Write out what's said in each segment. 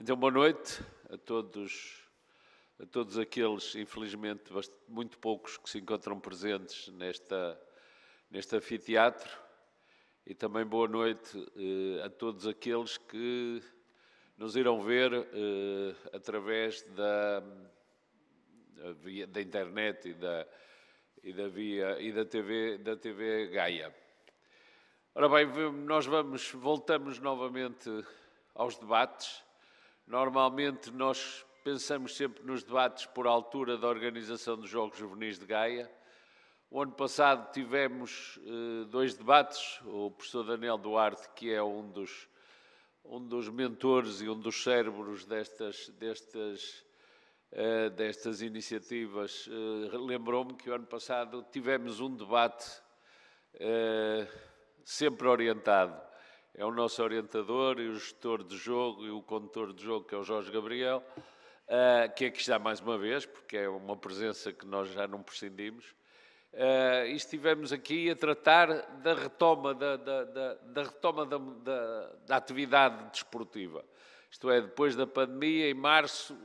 Então, boa noite a todos aqueles, infelizmente, muito poucos que se encontram presentes neste anfiteatro, e também boa noite a todos aqueles que nos irão ver através da internet e da TV Gaia. Ora bem, voltamos novamente aos debates. Normalmente nós pensamos sempre nos debates por altura da organização dos Jogos Juvenis de Gaia. O ano passado tivemos dois debates. O professor Daniel Duarte, que é um dos mentores e um dos cérebros destas iniciativas, lembrou-me que o ano passado tivemos um debate sempre orientado. É o nosso orientador e o gestor de jogo e o condutor de jogo, que é o Jorge Gabriel, que aqui está mais uma vez, porque é uma presença que nós já não prescindimos. E estivemos aqui a tratar da retoma da atividade desportiva. Isto é, depois da pandemia, em março,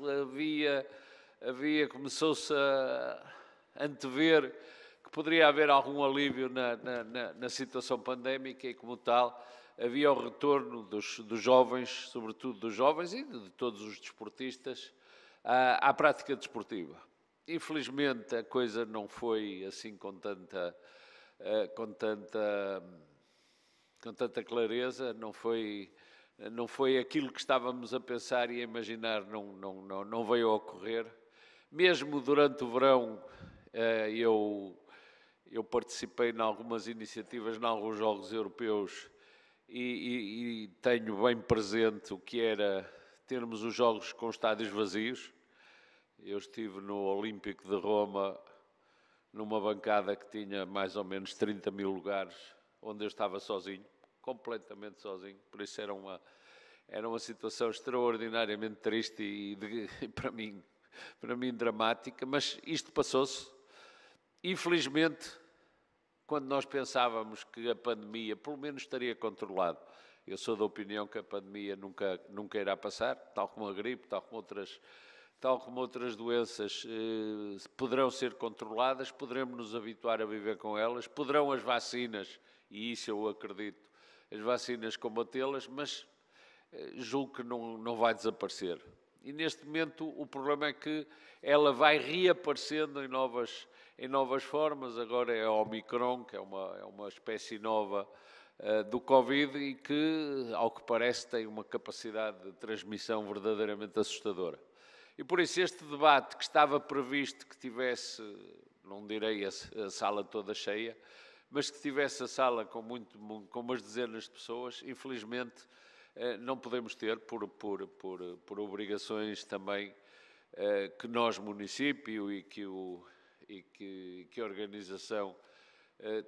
começou-se a antever que poderia haver algum alívio na situação pandémica e, como tal, havia o retorno dos jovens, sobretudo dos jovens e de todos os desportistas, à prática desportiva. Infelizmente, a coisa não foi assim com tanta clareza, não foi aquilo que estávamos a pensar e a imaginar, não veio a ocorrer. Mesmo durante o verão, eu participei em algumas iniciativas, em alguns Jogos Europeus, e tenho bem presente o que era termos os Jogos com estádios vazios. Eu estive no Olímpico de Roma, numa bancada que tinha mais ou menos 30 mil lugares, onde eu estava sozinho, completamente sozinho. Por isso era uma situação extraordinariamente triste e para mim dramática, mas isto passou-se. Infelizmente, quando nós pensávamos que a pandemia pelo menos estaria controlada, eu sou da opinião que a pandemia nunca irá passar, tal como a gripe, tal como outras doenças poderão ser controladas, poderemos nos habituar a viver com elas, poderão as vacinas, e isso eu acredito, as vacinas combatê-las, mas julgo que não vai desaparecer. E neste momento o problema é que ela vai reaparecendo em novas formas. Agora é a Omicron, que é uma espécie nova do Covid e que, ao que parece, tem uma capacidade de transmissão verdadeiramente assustadora. E por isso este debate, que estava previsto que tivesse, não direi a sala toda cheia, mas que tivesse a sala com umas dezenas de pessoas, infelizmente não podemos ter por obrigações também que nós, município, e que a organização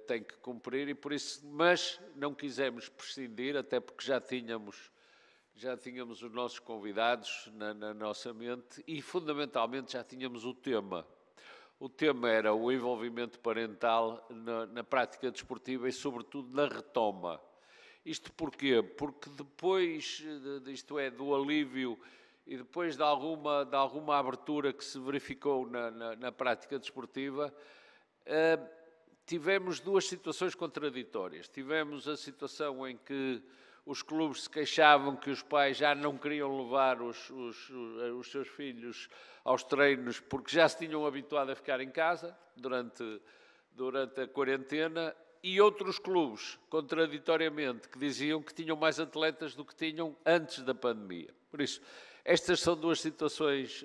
tem que cumprir, e por isso, mas não quisemos prescindir, até porque já tínhamos os nossos convidados na nossa mente e, fundamentalmente, já tínhamos o tema. O tema era o envolvimento parental na prática desportiva e, sobretudo, na retoma. Isto porquê? Porque depois, do alívio e depois de alguma abertura que se verificou na prática desportiva, tivemos duas situações contraditórias. Tivemos a situação em que os clubes se queixavam que os pais já não queriam levar os seus filhos aos treinos porque já se tinham habituado a ficar em casa durante a quarentena, e outros clubes, contraditoriamente, que diziam que tinham mais atletas do que tinham antes da pandemia. Por isso, estas são duas situações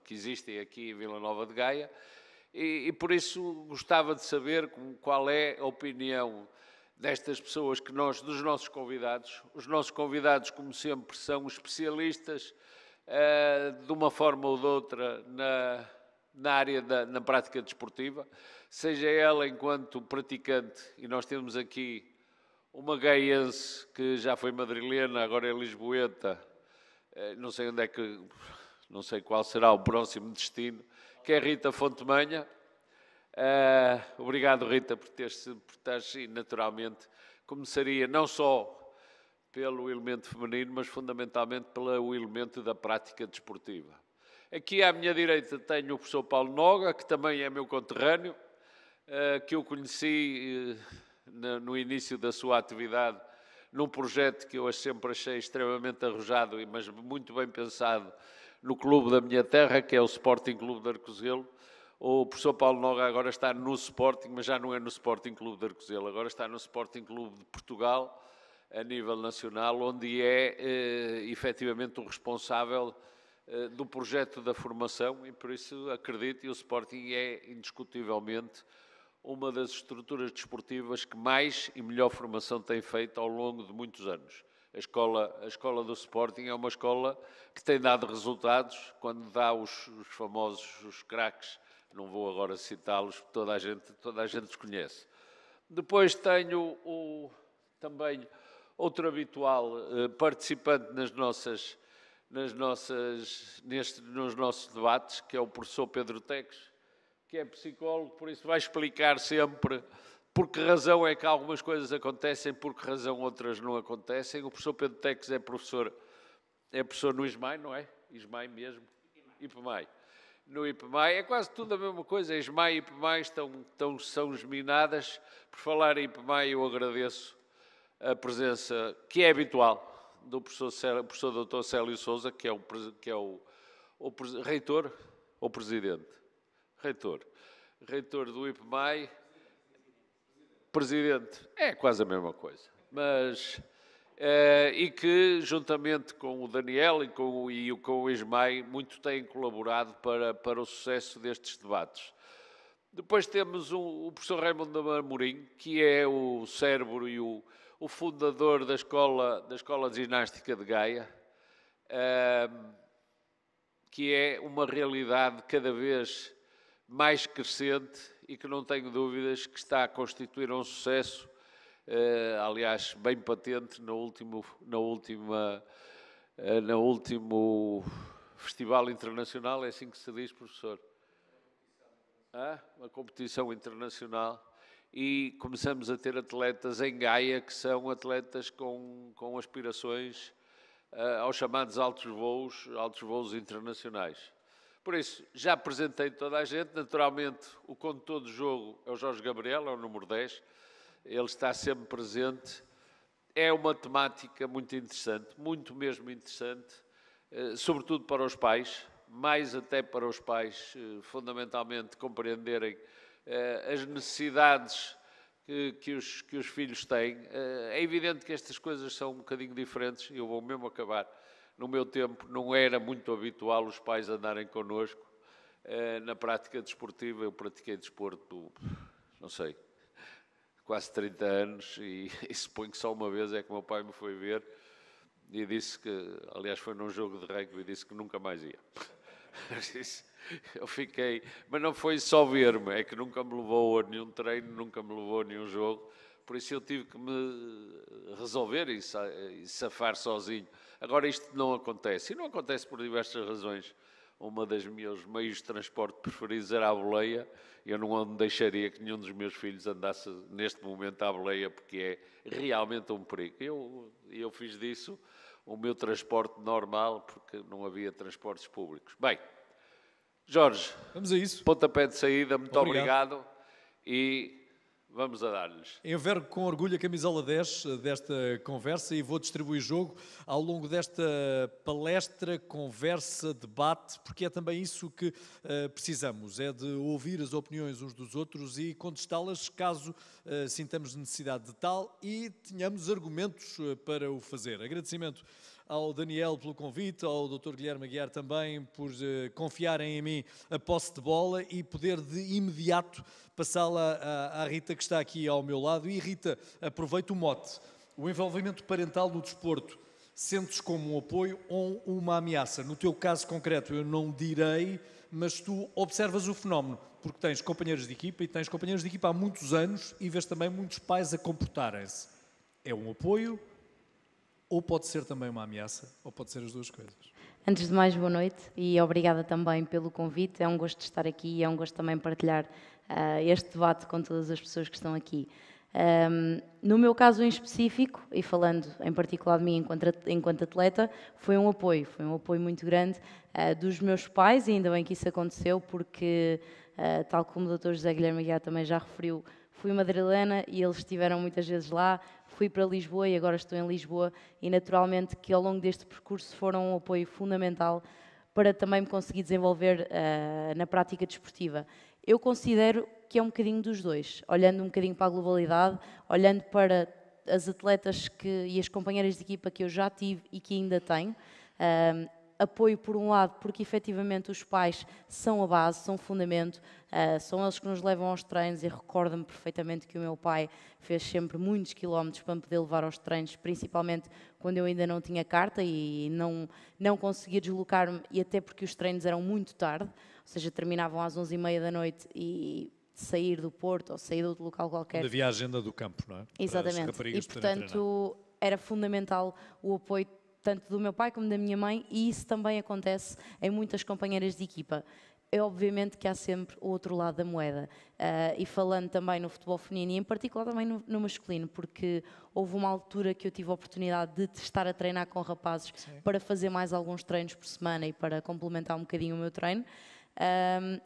que existem aqui em Vila Nova de Gaia, e por isso gostava de saber qual é a opinião destas pessoas, dos nossos convidados. Os nossos convidados, como sempre, são especialistas de uma forma ou de outra na área na prática desportiva, seja ela enquanto praticante, e nós temos aqui uma gaiense que já foi madrilena, agora é lisboeta, não sei qual será o próximo destino, que é Rita Fontemanha. Obrigado, Rita, por estares, e naturalmente começaria não só pelo elemento feminino, mas fundamentalmente pelo elemento da prática desportiva. Aqui à minha direita tenho o professor Paulo Noga, que também é meu conterrâneo, que eu conheci no início da sua atividade num projeto que eu sempre achei extremamente arrojado, mas muito bem pensado, no clube da minha terra, que é o Sporting Clube de Arcozelo. O professor Paulo Noga agora está no Sporting, mas já não é no Sporting Clube de Arcozelo, agora está no Sporting Clube de Portugal, a nível nacional, onde é efetivamente o responsável do projeto da formação e, por isso, acredito, e o Sporting é indiscutivelmente uma das estruturas desportivas que mais e melhor formação tem feito ao longo de muitos anos. A escola do Sporting é uma escola que tem dado resultados quando dá os famosos os craques, não vou agora citá-los, toda a gente os conhece. Depois tenho também outro habitual participante nos nossos debates, que é o professor Pedro Teques, que é psicólogo, por isso vai explicar sempre por que razão é que algumas coisas acontecem, por que razão outras não acontecem. O professor Pedro Teques é professor no ISMAI, não é? ISMAI mesmo? IPMAI. No IPMAI é quase tudo a mesma coisa, ISMAI e IPMAI são geminadas. Por falar em IPMAI, eu agradeço a presença, que é habitual, do professor Dr. Célio Sousa, que é o reitor ou presidente? Reitor do IPMAI, presidente, é quase a mesma coisa, mas e que juntamente com o Daniel e com o ISMAI muito têm colaborado para o sucesso destes debates. Depois temos o professor Raimundo Amorim, que é o cérebro e o fundador da Escola de Ginástica de Gaia, que é uma realidade cada vez mais crescente e que não tenho dúvidas que está a constituir um sucesso, aliás, bem patente no último Festival Internacional, é assim que se diz, professor? Uma competição internacional, e começamos a ter atletas em Gaia que são atletas com aspirações aos chamados altos voos internacionais. Por isso, já apresentei toda a gente. Naturalmente, o condutor do jogo é o Jorge Gabriel, é o número 10. Ele está sempre presente. É uma temática muito interessante, muito mesmo interessante, sobretudo para os pais, mais até para os pais, fundamentalmente, compreenderem as necessidades que os filhos têm. É evidente que estas coisas são um bocadinho diferentes, eu vou mesmo acabar. No meu tempo não era muito habitual os pais andarem connosco na prática desportiva. Eu pratiquei desporto, não sei, quase 30 anos e suponho que só uma vez é que o meu pai me foi ver e disse que, aliás foi num jogo de rugby, e disse que nunca mais ia. Eu fiquei, mas não foi só ver-me, é que nunca me levou a nenhum treino, nunca me levou a nenhum jogo, por isso eu tive que me resolver e safar sozinho. Agora isto não acontece, e não acontece por diversas razões. Uma das meus meios de transporte preferidos era a boleia. Eu não deixaria que nenhum dos meus filhos andasse neste momento à boleia, porque é realmente um perigo. Eu fiz disso o meu transporte normal, porque não havia transportes públicos. Bem, Jorge, vamos a isso. Pontapé de saída, muito obrigado e vamos a dar-lhes. Envergo com orgulho a camisola 10 desta conversa e vou distribuir jogo ao longo desta palestra, conversa, debate, porque é também isso que precisamos, é de ouvir as opiniões uns dos outros e contestá-las caso sintamos necessidade de tal e tenhamos argumentos para o fazer. Agradecimento ao Daniel pelo convite, ao Dr. Guilherme Aguiar também por confiarem em mim a posse de bola e poder de imediato passá-la à Rita, que está aqui ao meu lado. E Rita, aproveito o mote. O envolvimento parental no desporto, sentes como um apoio ou uma ameaça? No teu caso concreto, eu não direi, mas tu observas o fenómeno, porque tens companheiros de equipa e tens companheiros de equipa há muitos anos e vês também muitos pais a comportarem-se. É um apoio? Ou pode ser também uma ameaça, ou pode ser as duas coisas. Antes de mais, boa noite e obrigada também pelo convite. É um gosto estar aqui e é um gosto também partilhar este debate com todas as pessoas que estão aqui. No meu caso em específico, e falando em particular de mim enquanto atleta, foi um apoio muito grande dos meus pais, e ainda bem que isso aconteceu, porque, tal como o Dr. José Guilherme Aguiar também já referiu, fui madrilena e eles estiveram muitas vezes lá, fui para Lisboa e agora estou em Lisboa, e naturalmente que ao longo deste percurso foram um apoio fundamental para também me conseguir desenvolver na prática desportiva. Eu considero que é um bocadinho dos dois, olhando um bocadinho para a globalidade, olhando para as atletas e as companheiras de equipa que eu já tive e que ainda tenho. Apoio por um lado, porque efetivamente os pais são a base, são o fundamento, são eles que nos levam aos treinos, e recordo-me perfeitamente que o meu pai fez sempre muitos quilómetros para me poder levar aos treinos, principalmente quando eu ainda não tinha carta e não conseguia deslocar-me, e até porque os treinos eram muito tarde, ou seja, terminavam às 11h30 da noite, e sair do Porto ou sair de outro local qualquer. Onde havia a agenda do campo, não é? Exatamente. E, portanto, era fundamental o apoio tanto do meu pai como da minha mãe, e isso também acontece em muitas companheiras de equipa. É obviamente que há sempre o outro lado da moeda. E falando também no futebol feminino, e em particular também no masculino, porque houve uma altura que eu tive a oportunidade de estar a treinar com rapazes. Sim. Para fazer mais alguns treinos por semana e para complementar um bocadinho o meu treino.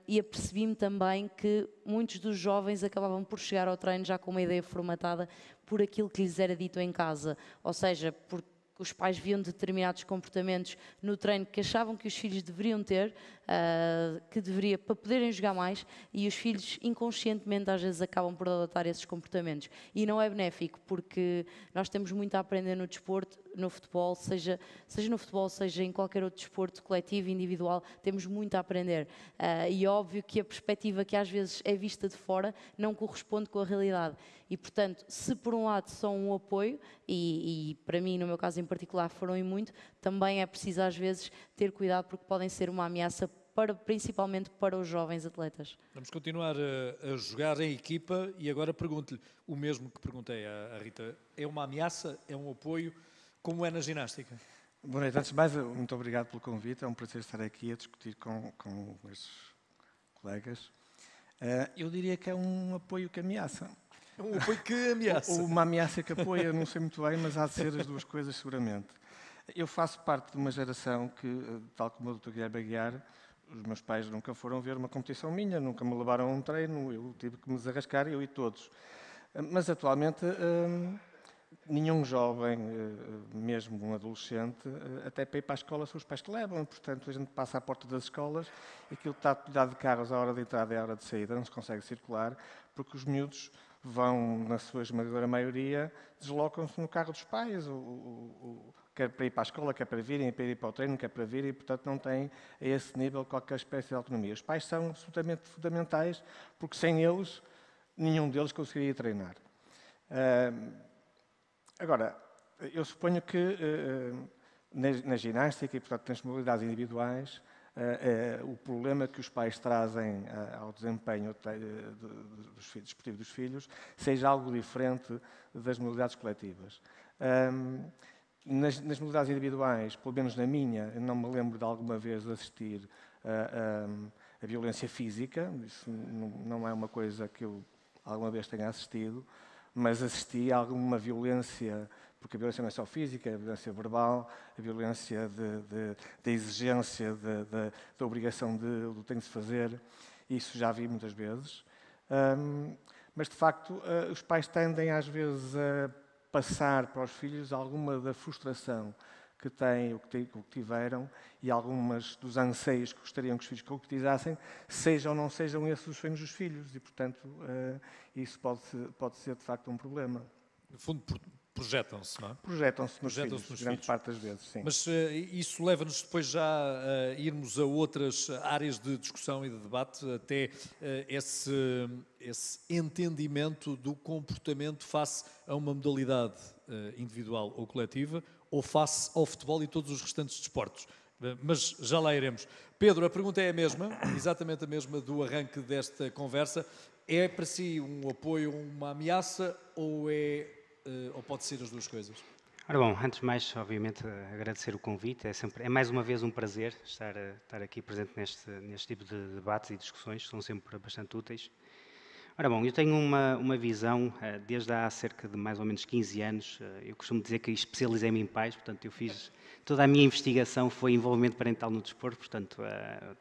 E apercebi-me também que muitos dos jovens acabavam por chegar ao treino já com uma ideia formatada por aquilo que lhes era dito em casa, ou seja, porque os pais viam determinados comportamentos no treino que achavam que os filhos deveriam ter, para poderem jogar mais, e os filhos inconscientemente às vezes acabam por adotar esses comportamentos. E não é benéfico, porque nós temos muito a aprender no desporto, no futebol, seja no futebol, seja em qualquer outro desporto coletivo, individual, temos muito a aprender. E óbvio que a perspectiva que às vezes é vista de fora não corresponde com a realidade. E, portanto, se por um lado são um apoio, e para mim, no meu caso em particular, foram e muito, também é preciso às vezes ter cuidado, porque podem ser uma ameaça principalmente para os jovens atletas. Vamos continuar a jogar em equipa, e agora pergunto-lhe o mesmo que perguntei à Rita. É uma ameaça? É um apoio? Como é na ginástica? Boa noite. Antes de mais, muito obrigado pelo convite. É um prazer estar aqui a discutir com estes colegas. Eu diria que é um apoio que ameaça. É um apoio que ameaça. Ou uma ameaça que apoia, não sei muito bem, mas há de ser as duas coisas seguramente. Eu faço parte de uma geração que, tal como o Dr. Guilherme Aguiar, os meus pais nunca foram ver uma competição minha, nunca me levaram a um treino, eu tive que me desarrascar, eu e todos. Mas atualmente nenhum jovem, mesmo um adolescente, até para ir para a escola são os pais que levam. Portanto, a gente passa à porta das escolas, aquilo está cuidado de carros à hora de entrada e à hora de saída, não se consegue circular, porque os miúdos vão, na sua esmagadora maioria, deslocam-se no carro dos pais, quer para ir para a escola, quer para virem, para ir para o treino, quer para vir, e portanto não têm a esse nível qualquer espécie de autonomia. Os pais são absolutamente fundamentais, porque sem eles, nenhum deles conseguiria treinar. Agora, eu suponho que na ginástica, e portanto nas modalidades individuais, o problema que os pais trazem ao desempenho desportivo dos filhos seja algo diferente das modalidades coletivas. Nas modalidades individuais, pelo menos na minha, eu não me lembro de alguma vez assistir a violência física. Isso não é uma coisa que eu alguma vez tenha assistido, mas assisti a alguma violência, porque a violência não é só física, a violência verbal, a violência da exigência, da obrigação do tem de se fazer. Isso já vi muitas vezes. Mas, de facto, os pais tendem às vezes a passar para os filhos alguma da frustração que têm, o que tiveram, e algumas dos anseios que gostariam que os filhos concretizassem, sejam ou não sejam esses os sonhos dos filhos. E, portanto, isso pode ser, de facto, um problema. No fundo, projetam-se, não é? Projetam-se nos filhos, grande parte das vezes, sim. Mas isso leva-nos depois já a irmos a outras áreas de discussão e de debate, até esse entendimento do comportamento face a uma modalidade individual ou coletiva, ou face ao futebol e todos os restantes desportos. Mas já lá iremos. Pedro, a pergunta é a mesma, exatamente a mesma do arranque desta conversa. É para si um apoio, uma ameaça, ou pode ser as duas coisas? Ora bom, antes de mais, obviamente, agradecer o convite. É mais uma vez um prazer estar aqui presente neste tipo de debates e discussões, que são sempre bastante úteis. Ora bom, eu tenho uma visão, desde há cerca de mais ou menos 15 anos, eu costumo dizer que especializei-me em pais, portanto eu fiz, toda a minha investigação foi envolvimento parental no desporto, portanto,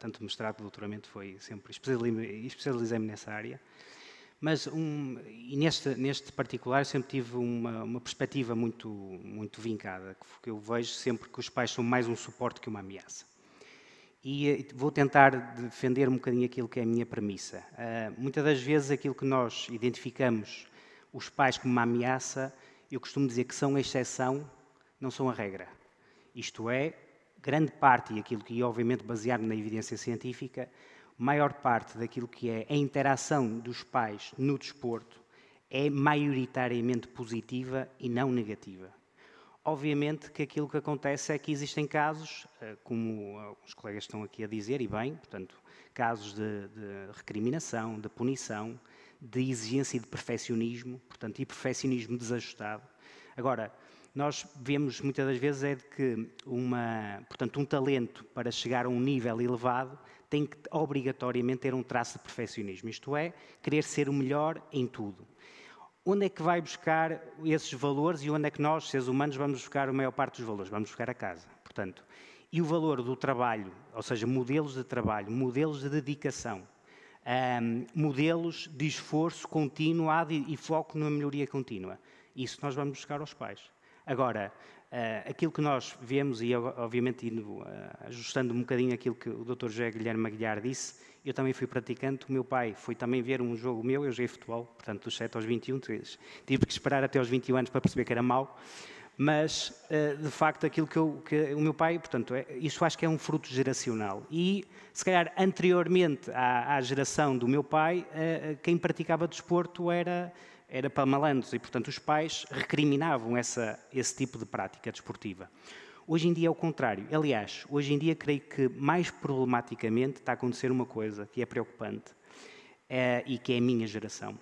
tanto o mestrado, o doutoramento foi sempre, especializei-me nessa área. Mas e neste particular eu sempre tive uma perspectiva muito vincada, que eu vejo sempre que os pais são mais um suporte que uma ameaça. E vou tentar defender um bocadinho aquilo que é a minha premissa. Muitas das vezes aquilo que nós identificamos os pais como uma ameaça, eu costumo dizer que são a exceção, não são a regra. Isto é, grande parte, e aquilo que obviamente baseado na evidência científica, maior parte daquilo que é a interação dos pais no desporto é maioritariamente positiva e não negativa. Obviamente que aquilo que acontece é que existem casos, como os colegas estão aqui a dizer, e bem, portanto, casos de recriminação, de punição, de exigência e de perfeccionismo, portanto, e perfeccionismo desajustado. Agora, nós vemos muitas das vezes é de que portanto, um talento para chegar a um nível elevado tem que obrigatoriamente ter um traço de perfeccionismo, isto é, querer ser o melhor em tudo. Onde é que vai buscar esses valores e onde é que nós, seres humanos, vamos buscar a maior parte dos valores? Vamos buscar a casa, portanto. E o valor do trabalho, ou seja, modelos de trabalho, modelos de dedicação, modelos de esforço continuado e foco na melhoria contínua. Isso nós vamos buscar aos pais. Agora, aquilo que nós vemos, e obviamente ajustando um bocadinho aquilo que o Dr. José Guilherme Aguiar disse, eu também fui praticante, o meu pai foi também ver um jogo meu, eu joguei futebol, portanto dos 7 aos 21, tive que esperar até aos 21 anos para perceber que era mau, mas de facto aquilo que o meu pai, portanto, isso acho que é um fruto geracional. E se calhar anteriormente à geração do meu pai, quem praticava desporto era para malandros e, portanto, os pais recriminavam esse tipo de prática desportiva. Hoje em dia é o contrário. Aliás, hoje em dia creio que mais problematicamente está a acontecer uma coisa que é preocupante e que é a minha geração.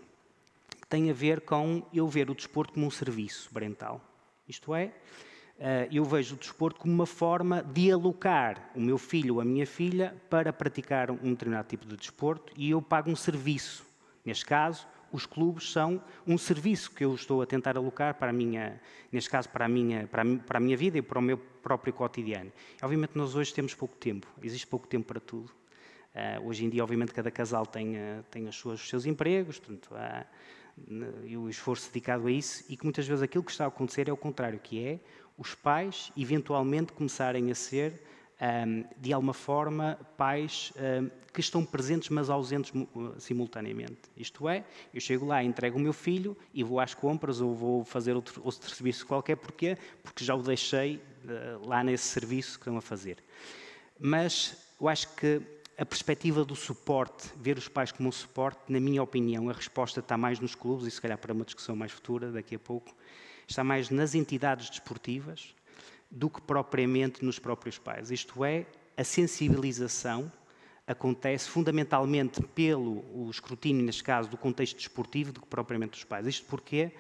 Tem a ver com eu ver o desporto como um serviço parental. Isto é, eu vejo o desporto como uma forma de alocar o meu filho ou a minha filha para praticar um determinado tipo de desporto e eu pago um serviço. Neste caso, os clubes são um serviço que eu estou a tentar alocar para a minha, neste caso para a minha vida e para o meu próprio cotidiano. Obviamente nós hoje temos pouco tempo, existe pouco tempo para tudo. Hoje em dia, obviamente, cada casal tem os seus empregos, portanto, e o esforço dedicado a isso, e que muitas vezes aquilo que está a acontecer é o contrário, que é os pais eventualmente começarem a ser de alguma forma, pais que estão presentes, mas ausentes simultaneamente. Isto é, eu chego lá, entrego o meu filho e vou às compras ou vou fazer outro serviço qualquer. Porquê? Porque já o deixei lá nesse serviço que estão a fazer. Mas eu acho que a perspectiva do suporte, ver os pais como um suporte, na minha opinião, a resposta está mais nos clubes, e se calhar para uma discussão mais futura, daqui a pouco, está mais nas entidades desportivas, do que propriamente nos próprios pais. Isto é, a sensibilização acontece fundamentalmente pelo escrutínio, neste caso, do contexto desportivo, do que propriamente dos pais. Isto porque,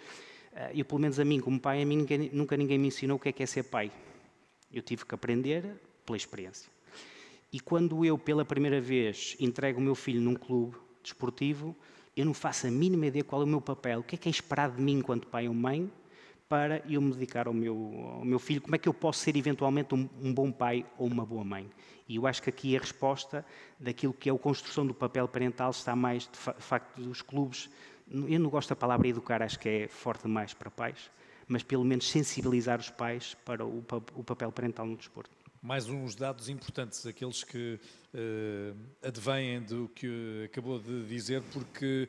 eu pelo menos a mim como pai, nunca ninguém me ensinou o que é ser pai. Eu tive que aprender pela experiência. E quando eu, pela primeira vez, entrego o meu filho num clube desportivo, eu não faço a mínima ideia qual é o meu papel, o que é esperado de mim enquanto pai ou mãe, para eu me dedicar ao meu filho, como é que eu posso ser eventualmente um bom pai ou uma boa mãe. E eu acho que aqui a resposta daquilo que é a construção do papel parental está mais, de facto, dos clubes. Eu não gosto da palavra educar, acho que é forte demais para pais, mas pelo menos sensibilizar os pais para o papel parental no desporto. Mais uns dados importantes, aqueles que advêm do que acabou de dizer, porque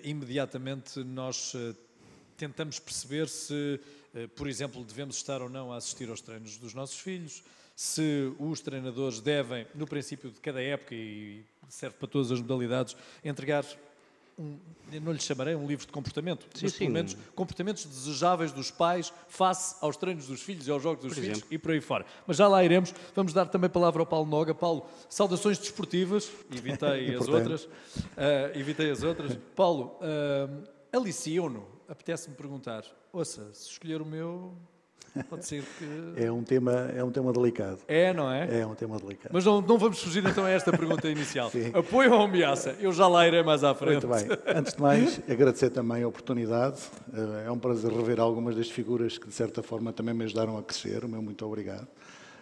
imediatamente nós tentamos perceber se, por exemplo, devemos estar ou não a assistir aos treinos dos nossos filhos, se os treinadores devem, no princípio de cada época, e serve para todas as modalidades, entregar, eu não lhe chamarei um livro de comportamento, mas pelo menos comportamentos desejáveis dos pais face aos treinos dos filhos e aos jogos dos filhos e por aí fora. Mas já lá iremos. Vamos dar também palavra ao Paulo Noga. Paulo, saudações desportivas. Evitei as outras. Paulo, aliciou-no. Apetece-me perguntar, ouça, se escolher o meu, Pode ser que... É um tema delicado. É, não é? É um tema delicado. Mas não vamos fugir então a esta pergunta inicial. Sim. Apoio ou ameaça? Eu já lá irei mais à frente. Muito bem. Antes de mais, agradecer também a oportunidade. É um prazer rever algumas das figuras que, de certa forma, também me ajudaram a crescer. O meu muito obrigado.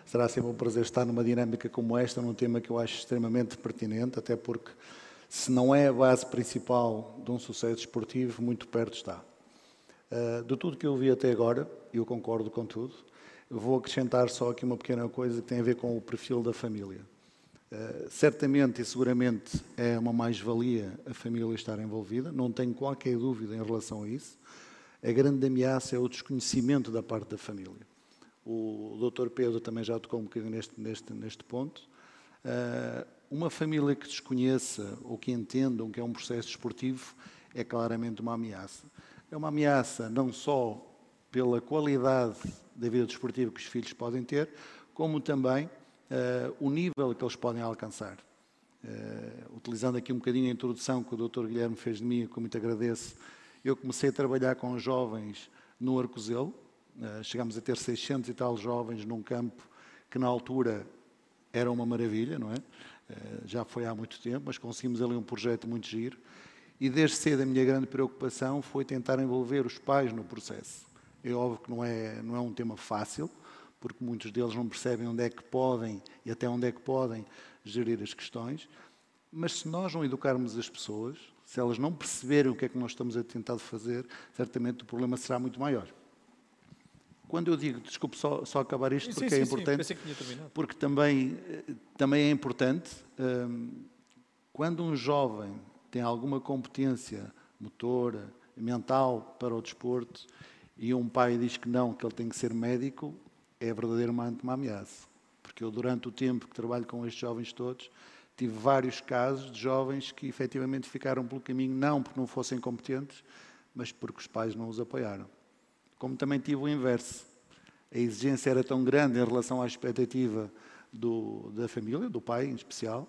Será sempre um prazer estar numa dinâmica como esta, num tema que eu acho extremamente pertinente, até porque, se não é a base principal de um sucesso esportivo, muito perto está. De tudo que eu vi até agora, e eu concordo com tudo, vou acrescentar só aqui uma pequena coisa que tem a ver com o perfil da família. Certamente e seguramente é uma mais-valia a família estar envolvida, não tenho qualquer dúvida em relação a isso. A grande ameaça é o desconhecimento da parte da família. O Dr. Pedro também já tocou um bocadinho neste ponto. Uma família que desconheça ou que entenda o que é um processo desportivo é claramente uma ameaça. É uma ameaça não só pela qualidade da vida desportiva que os filhos podem ter, como também o nível que eles podem alcançar. Utilizando aqui um bocadinho a introdução que o Dr. Guilherme fez de mim, que eu muito agradeço, eu comecei a trabalhar com jovens no Arcozelo. Chegámos a ter 600 e tal jovens num campo que na altura era uma maravilha, não é? Já foi há muito tempo, mas conseguimos ali um projeto muito giro. E desde cedo a minha grande preocupação foi tentar envolver os pais no processo. É óbvio que não é um tema fácil, porque muitos deles não percebem onde é que podem e até onde é que podem gerir as questões. Mas se nós não educarmos as pessoas, se elas não perceberem o que é que nós estamos a tentar fazer, certamente o problema será muito maior. Quando eu digo, desculpe só acabar isto, porque é importante, pensei que tinha terminado. porque também é importante, quando um jovem tem alguma competência motora, mental para o desporto, e um pai diz que não, que ele tem que ser médico, é verdadeiramente uma ameaça. Porque eu, durante o tempo que trabalho com estes jovens todos, tive vários casos de jovens que efetivamente ficaram pelo caminho, não porque não fossem competentes, mas porque os pais não os apoiaram. Como também tive o inverso. A exigência era tão grande em relação à expectativa da família, do pai em especial,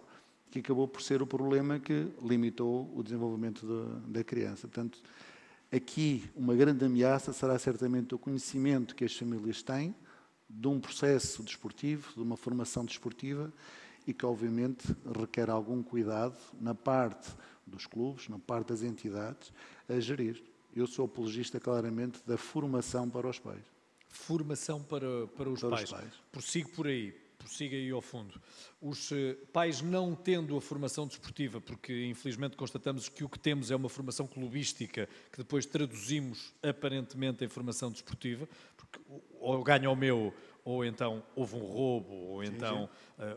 que acabou por ser o problema que limitou o desenvolvimento da criança. Portanto, aqui uma grande ameaça será certamente o conhecimento que as famílias têm de um processo desportivo, de uma formação desportiva, e que obviamente requer algum cuidado na parte dos clubes, na parte das entidades, a gerir. Eu sou apologista claramente da formação para os pais. Formação para os pais. Prossiga aí ao fundo. Os pais não tendo a formação desportiva, porque infelizmente constatamos que o que temos é uma formação clubística que depois traduzimos aparentemente em formação desportiva, porque ou ganha o meu, ou então houve um roubo, ou então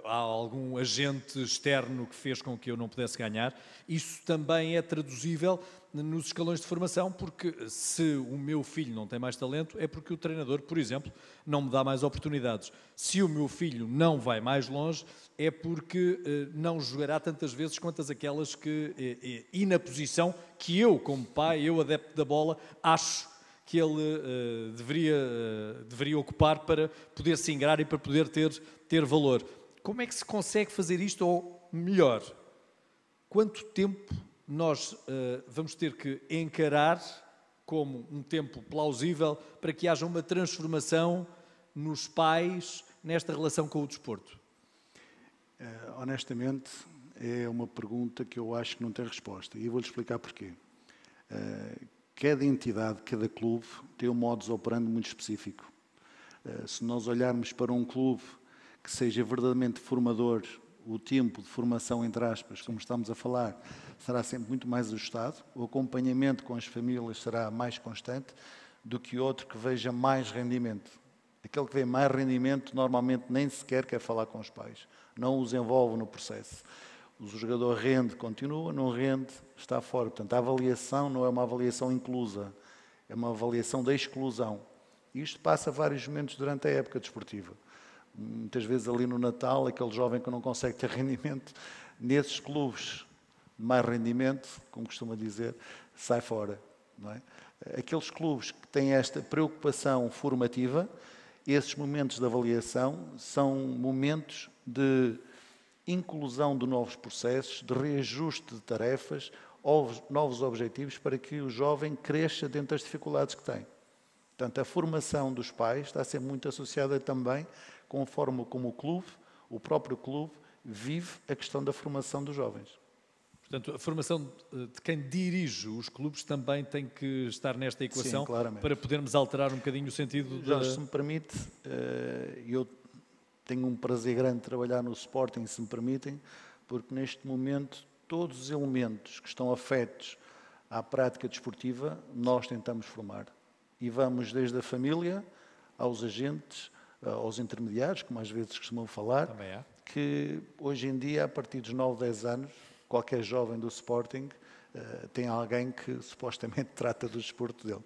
há algum agente externo que fez com que eu não pudesse ganhar. Isso também é traduzível nos escalões de formação, porque se o meu filho não tem mais talento, é porque o treinador, por exemplo, não me dá mais oportunidades. Se o meu filho não vai mais longe, é porque não jogará tantas vezes quantas aquelas que, e na posição que eu, como pai, eu adepto da bola, acho que ele deveria ocupar para poder se ingrar e para poder ter valor. Como é que se consegue fazer isto? Ou melhor, quanto tempo nós vamos ter que encarar como um tempo plausível para que haja uma transformação nos pais nesta relação com o desporto? Honestamente, é uma pergunta que eu acho que não tem resposta. E vou-lhe explicar porquê. Cada entidade, cada clube tem um modus operandi muito específico. Se nós olharmos para um clube que seja verdadeiramente formador, o tempo de formação, entre aspas, como estamos a falar, será sempre muito mais ajustado, o acompanhamento com as famílias será mais constante do que outro que veja mais rendimento. Aquele que vê mais rendimento normalmente nem sequer quer falar com os pais, não os envolve no processo. O jogador rende, continua, não rende, está fora. Portanto, a avaliação não é uma avaliação inclusa, é uma avaliação da exclusão. E isto passa vários momentos durante a época desportiva. Muitas vezes ali no Natal, aquele jovem que não consegue ter rendimento, nesses clubes de mais rendimento, como costuma dizer, sai fora. Não é? Aqueles clubes que têm esta preocupação formativa, esses momentos de avaliação são momentos de inclusão de novos processos, de reajuste de tarefas, novos objetivos para que o jovem cresça dentro das dificuldades que tem. Portanto, a formação dos pais está a ser muito associada também com a forma como o próprio clube, vive a questão da formação dos jovens. Portanto, a formação de quem dirige os clubes também tem que estar nesta equação. Sim, para podermos alterar um bocadinho o sentido Jorge, se me permite, eu tenho um prazer grande de trabalhar no Sporting, se me permitem, porque neste momento todos os elementos que estão afetos à prática desportiva nós tentamos formar. E vamos desde a família aos agentes, aos intermediários, como às vezes costumam falar, que hoje em dia, a partir dos 9, 10 anos, qualquer jovem do Sporting tem alguém que supostamente trata do desporto dele.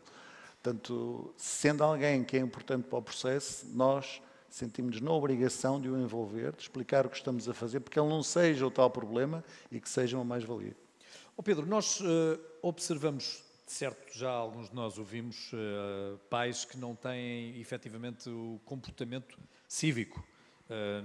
Portanto, sendo alguém que é importante para o processo, nós sentimos-nos na obrigação de o envolver, de explicar o que estamos a fazer, porque ele não seja o tal problema e que seja uma mais-valia. Pedro, nós observamos, certo, já alguns de nós ouvimos pais que não têm efetivamente o comportamento cívico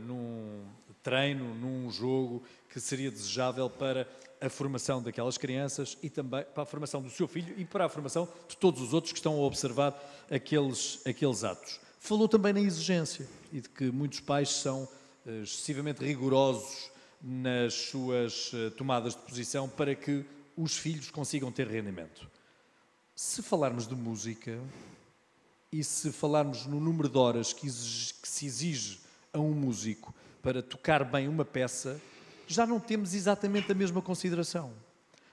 num treino, num jogo que seria desejável para a formação daquelas crianças e também para a formação do seu filho e para a formação de todos os outros que estão a observar aqueles atos. Falou também na exigência e de que muitos pais são excessivamente rigorosos nas suas tomadas de posição para que os filhos consigam ter rendimento. Se falarmos de música e se falarmos no número de horas que se exige a um músico para tocar bem uma peça, já não temos exatamente a mesma consideração.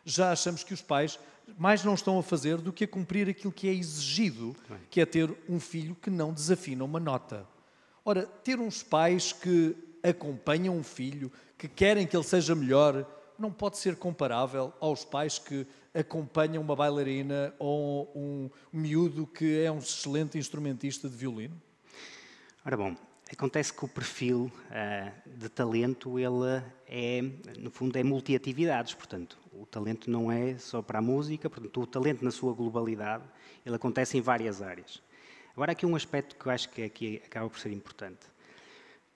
Já achamos que os pais mais não estão a fazer do que a cumprir aquilo que é exigido, que é ter um filho que não desafina uma nota. Ora, ter uns pais que acompanham um filho, que querem que ele seja melhor, não pode ser comparável aos pais que acompanham uma bailarina ou um miúdo que é um excelente instrumentista de violino? Ora bom, acontece que o perfil de talento, ele é, no fundo, é multi-atividades, portanto, o talento não é só para a música, portanto, o talento na sua globalidade, ele acontece em várias áreas. Agora, aqui um aspecto que eu acho que aqui acaba por ser importante,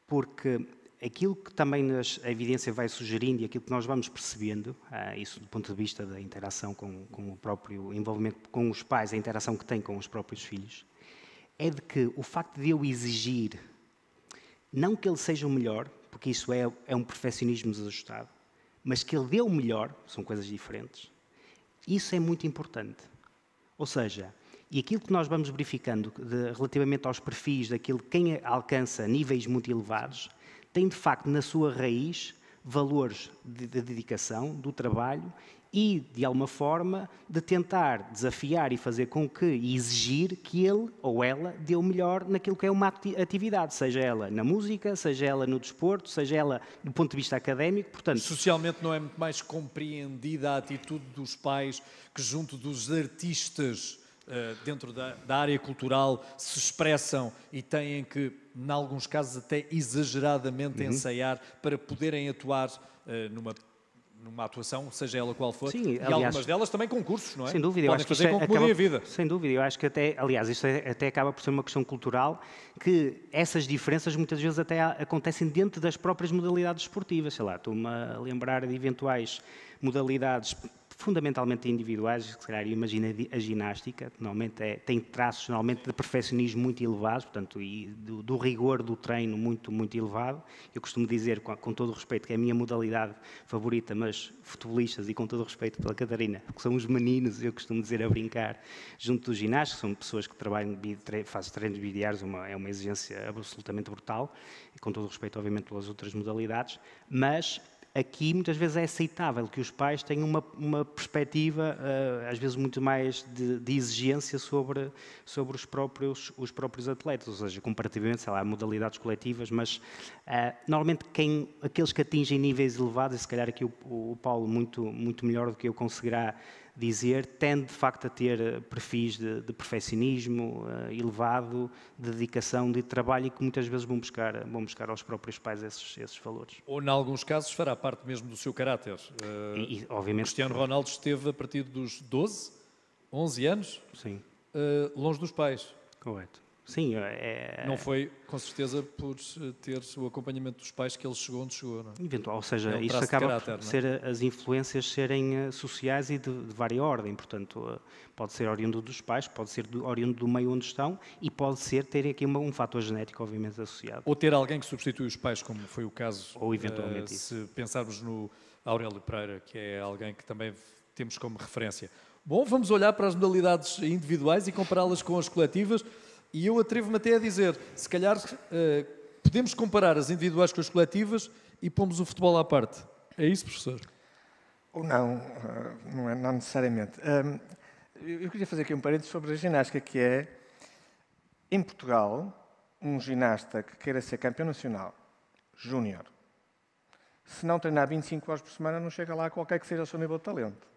porque aquilo que também a evidência vai sugerindo e aquilo que nós vamos percebendo, isso do ponto de vista da interação com o próprio envolvimento com os pais, a interação que têm com os próprios filhos, é de que o facto de eu exigir, não que ele seja o melhor, porque isso é um perfeccionismo desajustado, mas que ele dê o melhor, são coisas diferentes, isso é muito importante. Ou seja, e aquilo que nós vamos verificando relativamente aos perfis daquilo quem alcança níveis muito elevados, tem de facto na sua raiz valores de dedicação, do trabalho e, de alguma forma, de tentar desafiar e fazer com que, e exigir que ele ou ela dê o melhor naquilo que é uma atividade, seja ela na música, seja ela no desporto, seja ela do ponto de vista académico. Portanto, socialmente não é muito mais compreendida a atitude dos pais que junto dos artistas dentro da área cultural se expressam e têm que, em alguns casos, até exageradamente ensaiar para poderem atuar numa atuação, seja ela qual for. Sim, e aliás, algumas delas também concursos, não é? Sem dúvida. Podem fazer com que mudem a vida. Sem dúvida. Eu acho que aliás, isto até acaba por ser uma questão cultural, que essas diferenças muitas vezes até acontecem dentro das próprias modalidades esportivas. Sei lá, estou-me a lembrar de eventuais modalidades fundamentalmente individuais, se calhar imagina a ginástica, normalmente tem traços normalmente de perfeccionismo muito elevados, portanto, e do rigor do treino muito, muito elevado. Eu costumo dizer, com todo o respeito, que é a minha modalidade favorita, mas futebolistas, e com todo o respeito pela Catarina, que são os meninos, eu costumo dizer a brincar, junto dos ginásticos, são pessoas que trabalham, fazem treinos bidiários, é uma exigência absolutamente brutal, e com todo o respeito, obviamente, pelas outras modalidades, mas aqui muitas vezes é aceitável que os pais tenham uma perspectiva, às vezes muito mais de exigência sobre os próprios atletas, ou seja, comparativamente, sei lá, modalidades coletivas, mas normalmente aqueles que atingem níveis elevados, e se calhar aqui o Paulo muito, muito melhor do que eu conseguirá dizer, tende de facto a ter perfis de perfeccionismo elevado, de dedicação, de trabalho, e que muitas vezes vão buscar aos próprios pais esses valores. Ou, em alguns casos, fará parte mesmo do seu caráter. Obviamente, Cristiano Ronaldo esteve a partir dos 12, 11 anos, sim, longe dos pais. correto. Sim, Não foi, com certeza, por ter o acompanhamento dos pais que ele chegou onde chegou, não é? eventual, ou seja, É um isto traço de acaba caráter, por não é? ser as influências serem sociais e de vária ordem, portanto, pode ser oriundo dos pais, pode ser oriundo do meio onde estão e pode ser ter aqui um fator genético, obviamente, associado. Ou ter alguém que substitui os pais, como foi o caso, Ou eventualmente se pensarmos no Aurélio Pereira, que é alguém que também temos como referência. Bom, vamos olhar para as modalidades individuais e compará-las com as coletivas. E eu atrevo-me até a dizer, se calhar podemos comparar as individuais com as coletivas e pomos o futebol à parte. É isso, professor? Ou não, não necessariamente. Eu queria fazer aqui um parênteses sobre a ginástica, que é, em Portugal, um ginasta que queira ser campeão nacional, júnior, se não treinar 25 horas por semana, não chega lá a qualquer que seja o seu nível de talento.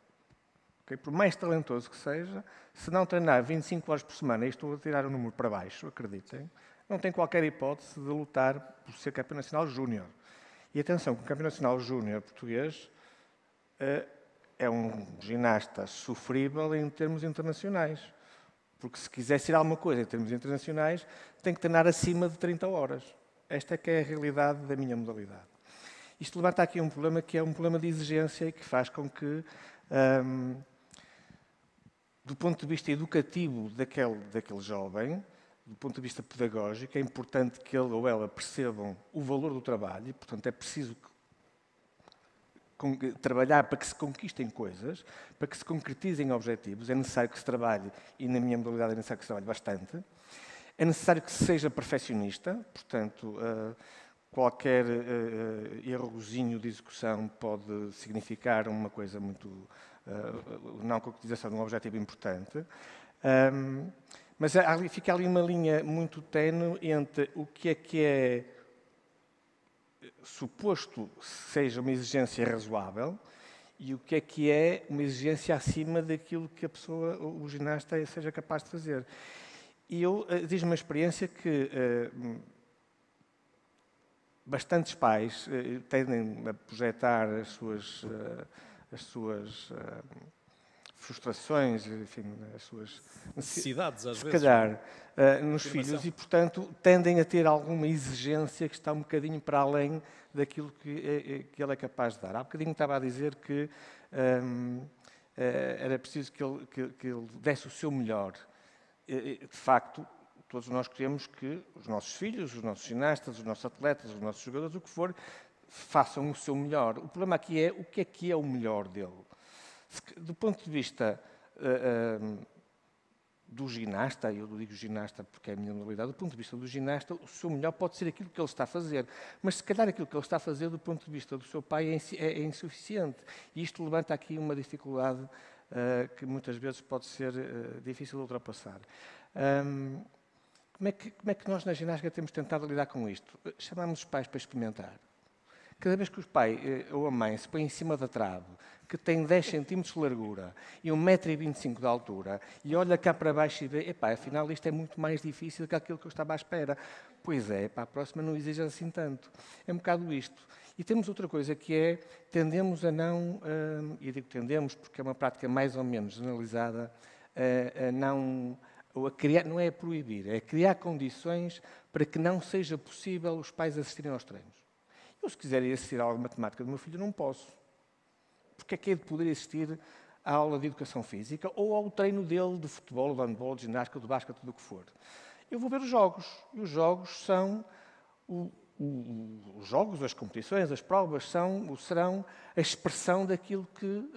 Okay? Por mais talentoso que seja, se não treinar 25 horas por semana, e estou a tirar o número para baixo, acreditem, não tem qualquer hipótese de lutar por ser campeão nacional júnior. E atenção, que o campeão nacional júnior português é um ginasta sofrível em termos internacionais. Porque se quiser ser alguma coisa em termos internacionais, tem que treinar acima de 30 horas. Esta é que é a realidade da minha modalidade. Isto levanta aqui um problema que é um problema de exigência e que faz com que, do ponto de vista educativo daquele jovem, do ponto de vista pedagógico, é importante que ele ou ela percebam o valor do trabalho e, portanto, é preciso trabalhar para que se conquistem coisas, para que se concretizem objetivos. É necessário que se trabalhe, e na minha modalidade é necessário que se trabalhe bastante. É necessário que se seja perfeccionista, portanto, qualquer errozinho de execução pode significar uma coisa muito... não concretização de um objetivo importante. Mas fica ali uma linha muito ténue entre o que é suposto seja uma exigência razoável e o que é uma exigência acima daquilo que a pessoa, o ginasta, seja capaz de fazer. E diz-me uma experiência que bastantes pais tendem a projetar as suas frustrações, enfim, as suas necessidades, às vezes. Se calhar, nos filhos e, portanto, tendem a ter alguma exigência que está um bocadinho para além daquilo que ele é capaz de dar. Há bocadinho estava a dizer que era preciso que ele desse o seu melhor. De facto, todos nós queremos que os nossos filhos, os nossos ginastas, os nossos atletas, os nossos jogadores, o que for, façam o seu melhor. O problema aqui é o que é o melhor dele. Do ponto de vista do ginasta, eu digo ginasta porque é a minha modalidade, do ponto de vista do ginasta, o seu melhor pode ser aquilo que ele está a fazer. Mas se calhar aquilo que ele está a fazer do ponto de vista do seu pai é insuficiente. E isto levanta aqui uma dificuldade que muitas vezes pode ser difícil de ultrapassar. Como é que nós na ginástica temos tentado lidar com isto? Chamamos os pais para experimentar. Cada vez que o pai ou a mãe se põe em cima da trave, que tem 10 centímetros de largura e 1,25 m de altura, e olha cá para baixo e vê, epá, afinal isto é muito mais difícil do que aquilo que eu estava à espera. Pois é, para a próxima não exige assim tanto. É um bocado isto. E temos outra coisa que é, tendemos a não, e eu digo tendemos porque é uma prática mais ou menos generalizada, a não... ou a criar, não é a proibir, é a criar condições para que não seja possível os pais assistirem aos treinos. Eu, se quiser assistir à aula de matemática do meu filho, não posso. Porque é que é de poder assistir à aula de educação física ou ao treino dele de futebol, de handball, de ginástica, de basquete, tudo o que for. Eu vou ver os jogos. E os jogos são... os jogos, as competições, as provas serão a expressão daquilo que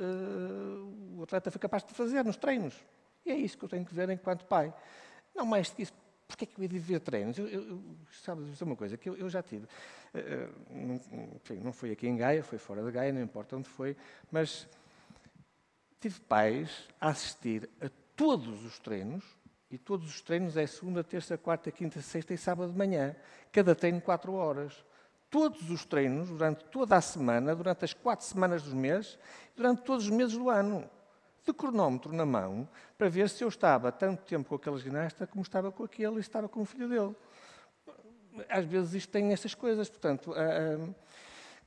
o atleta foi capaz de fazer nos treinos. E é isso que eu tenho que ver enquanto pai. Não mais do que isso. Porquê é que eu ia de ver treinos? Sabe dizer uma coisa, que eu já tive. Enfim, não foi aqui em Gaia, foi fora de Gaia, não importa onde foi, mas tive pais a assistir a todos os treinos, e todos os treinos é segunda, terça, quarta, quinta, sexta e sábado de manhã. Cada treino 4 horas. Todos os treinos, durante toda a semana, durante as 4 semanas do mês, durante todos os meses do ano. De cronómetro na mão, para ver se eu estava tanto tempo com aquele ginasta como estava com aquele e estava com o filho dele. Às vezes isto tem essas coisas, portanto,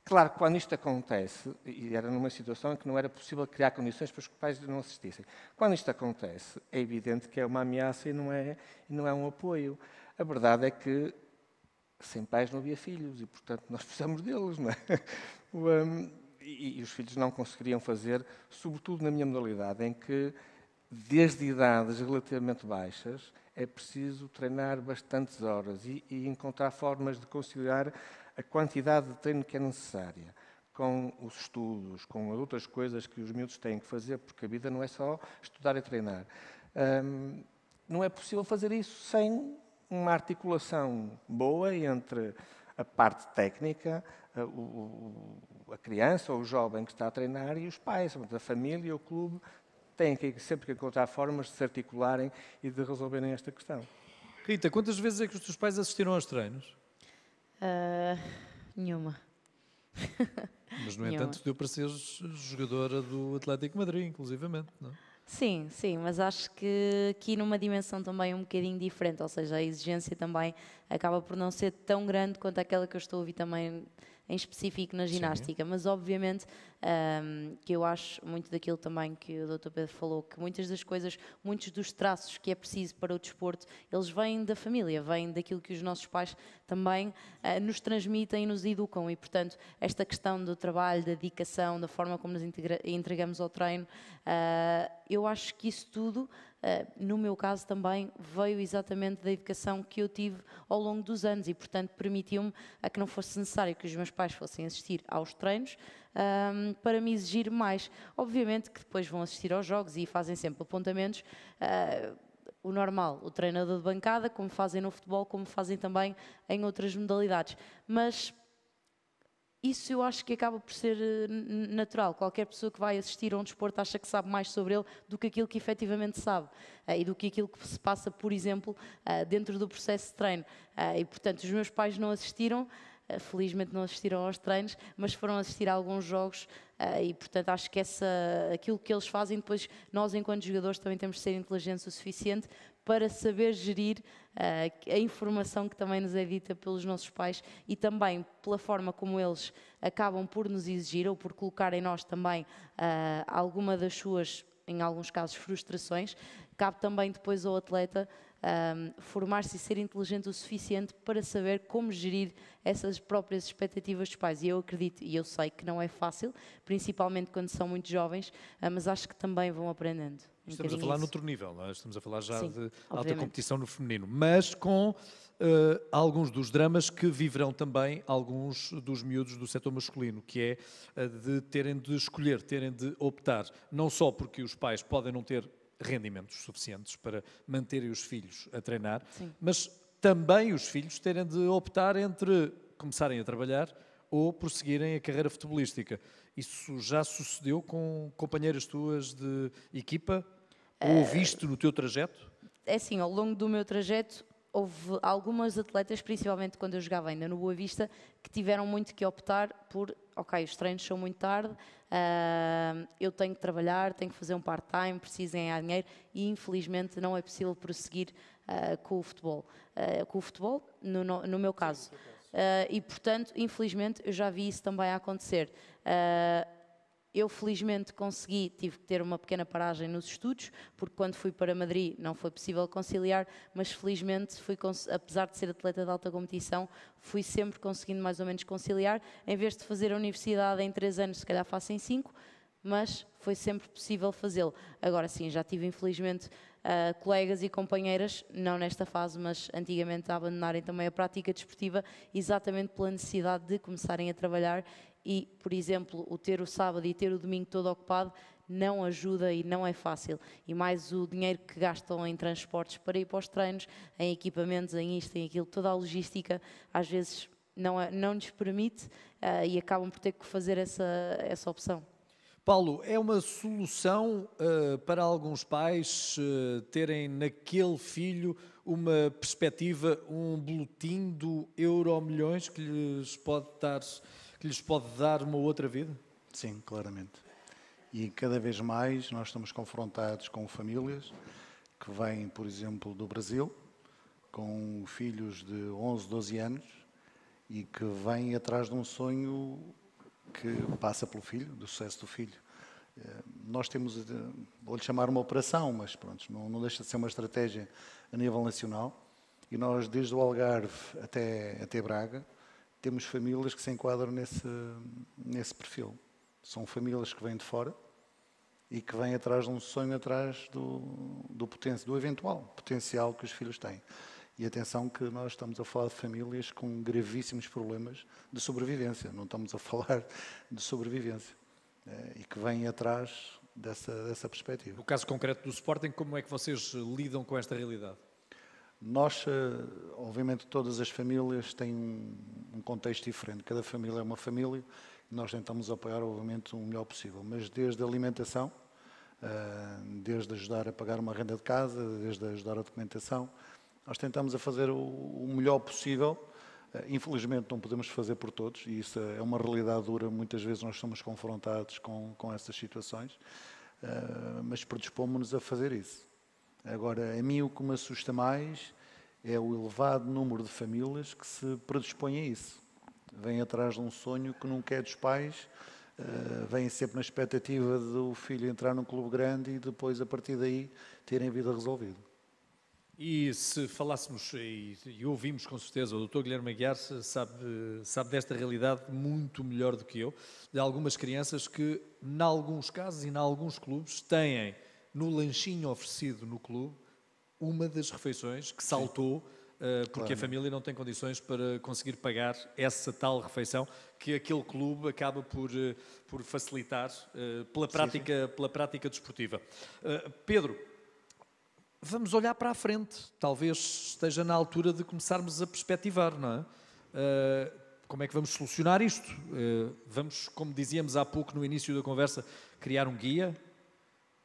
Claro que quando isto acontece, e era numa situação em que não era possível criar condições para os pais não assistissem, quando isto acontece, é evidente que é uma ameaça e não é um apoio. A verdade é que sem pais não havia filhos e, portanto, nós precisamos deles, não é? E os filhos não conseguiriam fazer, sobretudo na minha modalidade, em que, desde idades relativamente baixas, é preciso treinar bastantes horas e encontrar formas de conciliar a quantidade de treino que é necessária com os estudos, com as outras coisas que os miúdos têm que fazer, porque a vida não é só estudar e treinar. Não é possível fazer isso sem uma articulação boa entre a parte técnica, a criança ou o jovem que está a treinar e os pais, a família, o clube, têm sempre que encontrar formas de se articularem e de resolverem esta questão. Rita, quantas vezes é que os teus pais assistiram aos treinos? Nenhuma. Mas, no entanto, deu para seres jogadora do Atlético de Madrid, inclusivamente, não é? Sim, mas acho que aqui numa dimensão também um bocadinho diferente, ou seja, a exigência também acaba por não ser tão grande quanto aquela que eu estou a ouvir também em específico na ginástica, mas obviamente que eu acho muito daquilo também que o Dr. Pedro falou, que muitas das coisas, muitos dos traços que é preciso para o desporto, eles vêm da família, vêm daquilo que os nossos pais também nos transmitem e nos educam e, portanto, esta questão do trabalho, da dedicação, da forma como nos entregamos ao treino, eu acho que isso tudo, no meu caso também, veio exatamente da educação que eu tive ao longo dos anos e, portanto, permitiu-me a que não fosse necessário que os meus pais fossem assistir aos treinos para me exigir mais. Obviamente que depois vão assistir aos jogos e fazem sempre apontamentos, o normal, o treinador de bancada, como fazem no futebol, como fazem também em outras modalidades. Mas isso eu acho que acaba por ser natural. Qualquer pessoa que vai assistir a um desporto acha que sabe mais sobre ele do que aquilo que efetivamente sabe e do que aquilo que se passa, por exemplo, dentro do processo de treino. E, portanto, os meus pais não assistiram, felizmente não assistiram aos treinos, mas foram assistir a alguns jogos e, portanto, acho que aquilo que eles fazem, depois nós, enquanto jogadores, também temos de ser inteligentes o suficiente para saber gerir a informação que também nos é dita pelos nossos pais e também pela forma como eles acabam por nos exigir ou por colocar em nós também alguma das suas, em alguns casos, frustrações. Cabe também depois ao atleta formar-se e ser inteligente o suficiente para saber como gerir essas próprias expectativas dos pais. E eu acredito, e eu sei que não é fácil, principalmente quando são muito jovens, mas acho que também vão aprendendo. Estamos a falar noutro nível, não é? Estamos a falar já de alta obviamente. competição no feminino, mas com alguns dos dramas que viverão também alguns dos miúdos do setor masculino, que é de terem de escolher, terem de optar, não só porque os pais podem não ter rendimentos suficientes para manterem os filhos a treinar, Sim. mas também os filhos terem de optar entre começarem a trabalhar ou prosseguirem a carreira futebolística. Isso já sucedeu com companheiras tuas de equipa? Ou viste no teu trajeto? É assim, ao longo do meu trajeto houve algumas atletas, principalmente quando eu jogava ainda no Boa Vista, que tiveram muito que optar por, ok, os treinos são muito tarde, eu tenho que trabalhar, tenho que fazer um part-time, preciso ganhar dinheiro e infelizmente não é possível prosseguir com o futebol. No meu caso. E portanto, infelizmente, eu já vi isso também a acontecer. Eu felizmente tive que ter uma pequena paragem nos estudos, porque quando fui para Madrid não foi possível conciliar, mas felizmente, apesar de ser atleta de alta competição, fui sempre conseguindo mais ou menos conciliar. Em vez de fazer a universidade em 3 anos, se calhar faço em 5, mas foi sempre possível fazê-lo. Agora sim, já tive infelizmente colegas e companheiras, não nesta fase, mas antigamente a abandonarem também a prática desportiva, exatamente pela necessidade de começarem a trabalhar e, por exemplo, o ter o sábado e ter o domingo todo ocupado não ajuda e não é fácil. E mais o dinheiro que gastam em transportes para ir para os treinos, em equipamentos, em isto, em aquilo, toda a logística, às vezes não lhes permite e acabam por ter que fazer essa opção. Paulo, é uma solução para alguns pais terem naquele filho uma perspectiva, um boletim do Euromilhões que lhes pode dar uma outra vida? Sim, claramente. E cada vez mais nós estamos confrontados com famílias que vêm, por exemplo, do Brasil, com filhos de 11, 12 anos e que vêm atrás de um sonho que passa pelo filho, do sucesso do filho. Nós temos, vou-lhe chamar uma operação, mas pronto, não deixa de ser uma estratégia a nível nacional. E nós, desde o Algarve até Braga, temos famílias que se enquadram nesse perfil. São famílias que vêm de fora e que vêm atrás de um sonho, atrás do eventual potencial que os filhos têm. E atenção que nós estamos a falar de famílias com gravíssimos problemas de sobrevivência, não estamos a falar de sobrevivência, e que vêm atrás dessa perspectiva. O caso concreto do Sporting, como é que vocês lidam com esta realidade? Nós, obviamente, todas as famílias têm um contexto diferente, cada família é uma família, e nós tentamos apoiar, obviamente, o melhor possível, mas desde a alimentação, desde ajudar a pagar uma renda de casa, desde ajudar a documentação, nós tentamos a fazer o melhor possível. Infelizmente não podemos fazer por todos, e isso é uma realidade dura, muitas vezes nós somos confrontados com essas situações, mas predispomos-nos a fazer isso. Agora, a mim o que me assusta mais é o elevado número de famílias que se predispõem a isso. Vêm atrás de um sonho que nunca é dos pais, vêm sempre na expectativa do filho entrar num clube grande e depois, a partir daí, terem a vida resolvida. E se falássemos, e ouvimos com certeza, o Dr. Guilherme Aguiar sabe desta realidade muito melhor do que eu, de algumas crianças que, em alguns casos e em alguns clubes, têm no lanchinho oferecido no clube uma das refeições que saltou, porque a família não tem condições para conseguir pagar essa tal refeição que aquele clube acaba por facilitar pela prática desportiva. Pedro, vamos olhar para a frente. Talvez esteja na altura de começarmos a perspectivar, não é? Como é que vamos solucionar isto? Vamos, como dizíamos há pouco no início da conversa, criar um guia?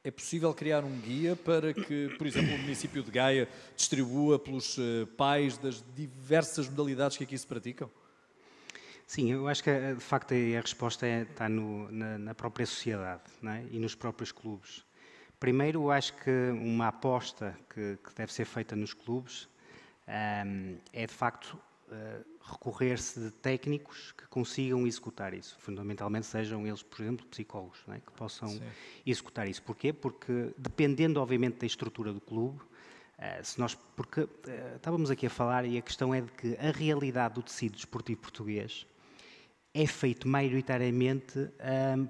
É possível criar um guia para que, por exemplo, o município de Gaia distribua pelos pais das diversas modalidades que aqui se praticam? Sim, eu acho que de facto a resposta está na própria sociedade, não é? E nos próprios clubes. Primeiro, eu acho que uma aposta que deve ser feita nos clubes é de facto recorrer-se de técnicos que consigam executar isso. Fundamentalmente sejam eles, por exemplo, psicólogos, não é? Que possam executar isso. Porquê? Porque dependendo, obviamente, da estrutura do clube, porque estávamos aqui a falar e a questão é de que a realidade do tecido desportivo português é feito maioritariamente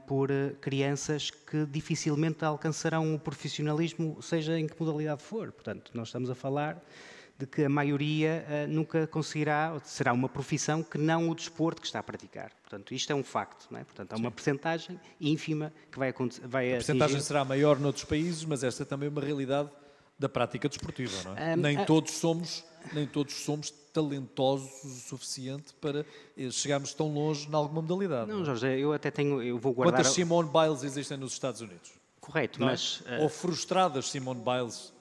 por crianças que dificilmente alcançarão o profissionalismo, seja em que modalidade for. Portanto, nós estamos a falar de que a maioria nunca conseguirá, ou será uma profissão que não o desporto que está a praticar. Portanto, isto é um facto, não é? Portanto, há uma percentagem ínfima que vai acontecer. A percentagem será maior noutros países, mas esta é também uma realidade da prática desportiva, não é? Nem todos somos talentosos o suficiente para chegarmos tão longe em alguma modalidade. Não, Jorge, eu vou guardar... Quantas Simone Biles existem nos Estados Unidos? Correto, não mas... Ou frustradas Simone Biles...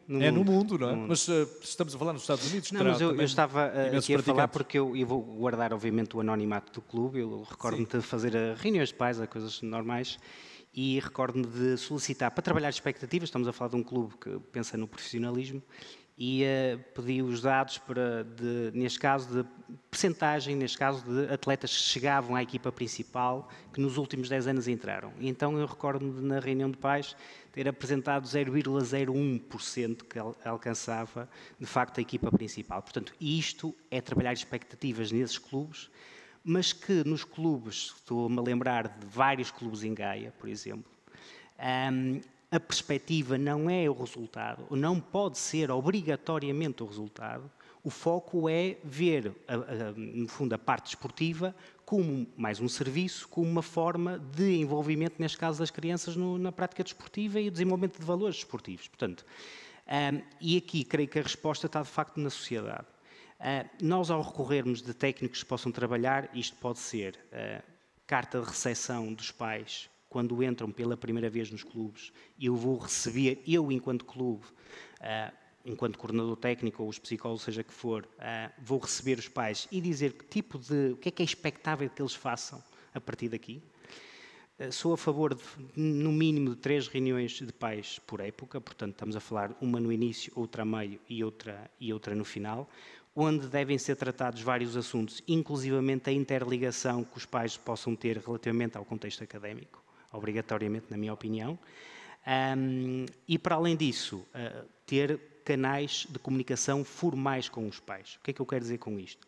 No mundo, não é? Mas estamos a falar nos Estados Unidos. Não, mas eu estava aqui a falar porque eu vou guardar, obviamente, o anonimato do clube. Eu recordo-me de fazer reuniões de pais, coisas normais, e recordo-me de solicitar para trabalhar expectativas. Estamos a falar de um clube que pensa no profissionalismo e pedi os dados neste caso, de percentagem, neste caso, de atletas que chegavam à equipa principal, que nos últimos 10 anos entraram. E então eu recordo-me de, na reunião de pais, ter apresentado 0,01% que alcançava, de facto, a equipa principal. Portanto, isto é trabalhar expectativas nesses clubes, mas que nos clubes, estou-me a lembrar de vários clubes em Gaia, por exemplo, a perspectiva não é o resultado, ou não pode ser obrigatoriamente o resultado. O foco é ver, no fundo, a parte desportiva como mais um serviço, como uma forma de envolvimento, neste caso, das crianças na prática desportiva e o desenvolvimento de valores desportivos. Portanto, e aqui creio que a resposta está, de facto, na sociedade. Nós, ao recorrermos de técnicos que possam trabalhar, isto pode ser carta de recepção dos pais, quando entram pela primeira vez nos clubes, eu vou receber, eu enquanto clube, enquanto coordenador técnico ou os psicólogos, seja que for, vou receber os pais e dizer o que é expectável que eles façam a partir daqui. Sou a favor, no mínimo, de 3 reuniões de pais por época, portanto, estamos a falar uma no início, outra a meio e outra no final, onde devem ser tratados vários assuntos, inclusivamente a interligação que os pais possam ter relativamente ao contexto académico, obrigatoriamente, na minha opinião. E, para além disso, ter canais de comunicação formais com os pais. O que é que eu quero dizer com isto?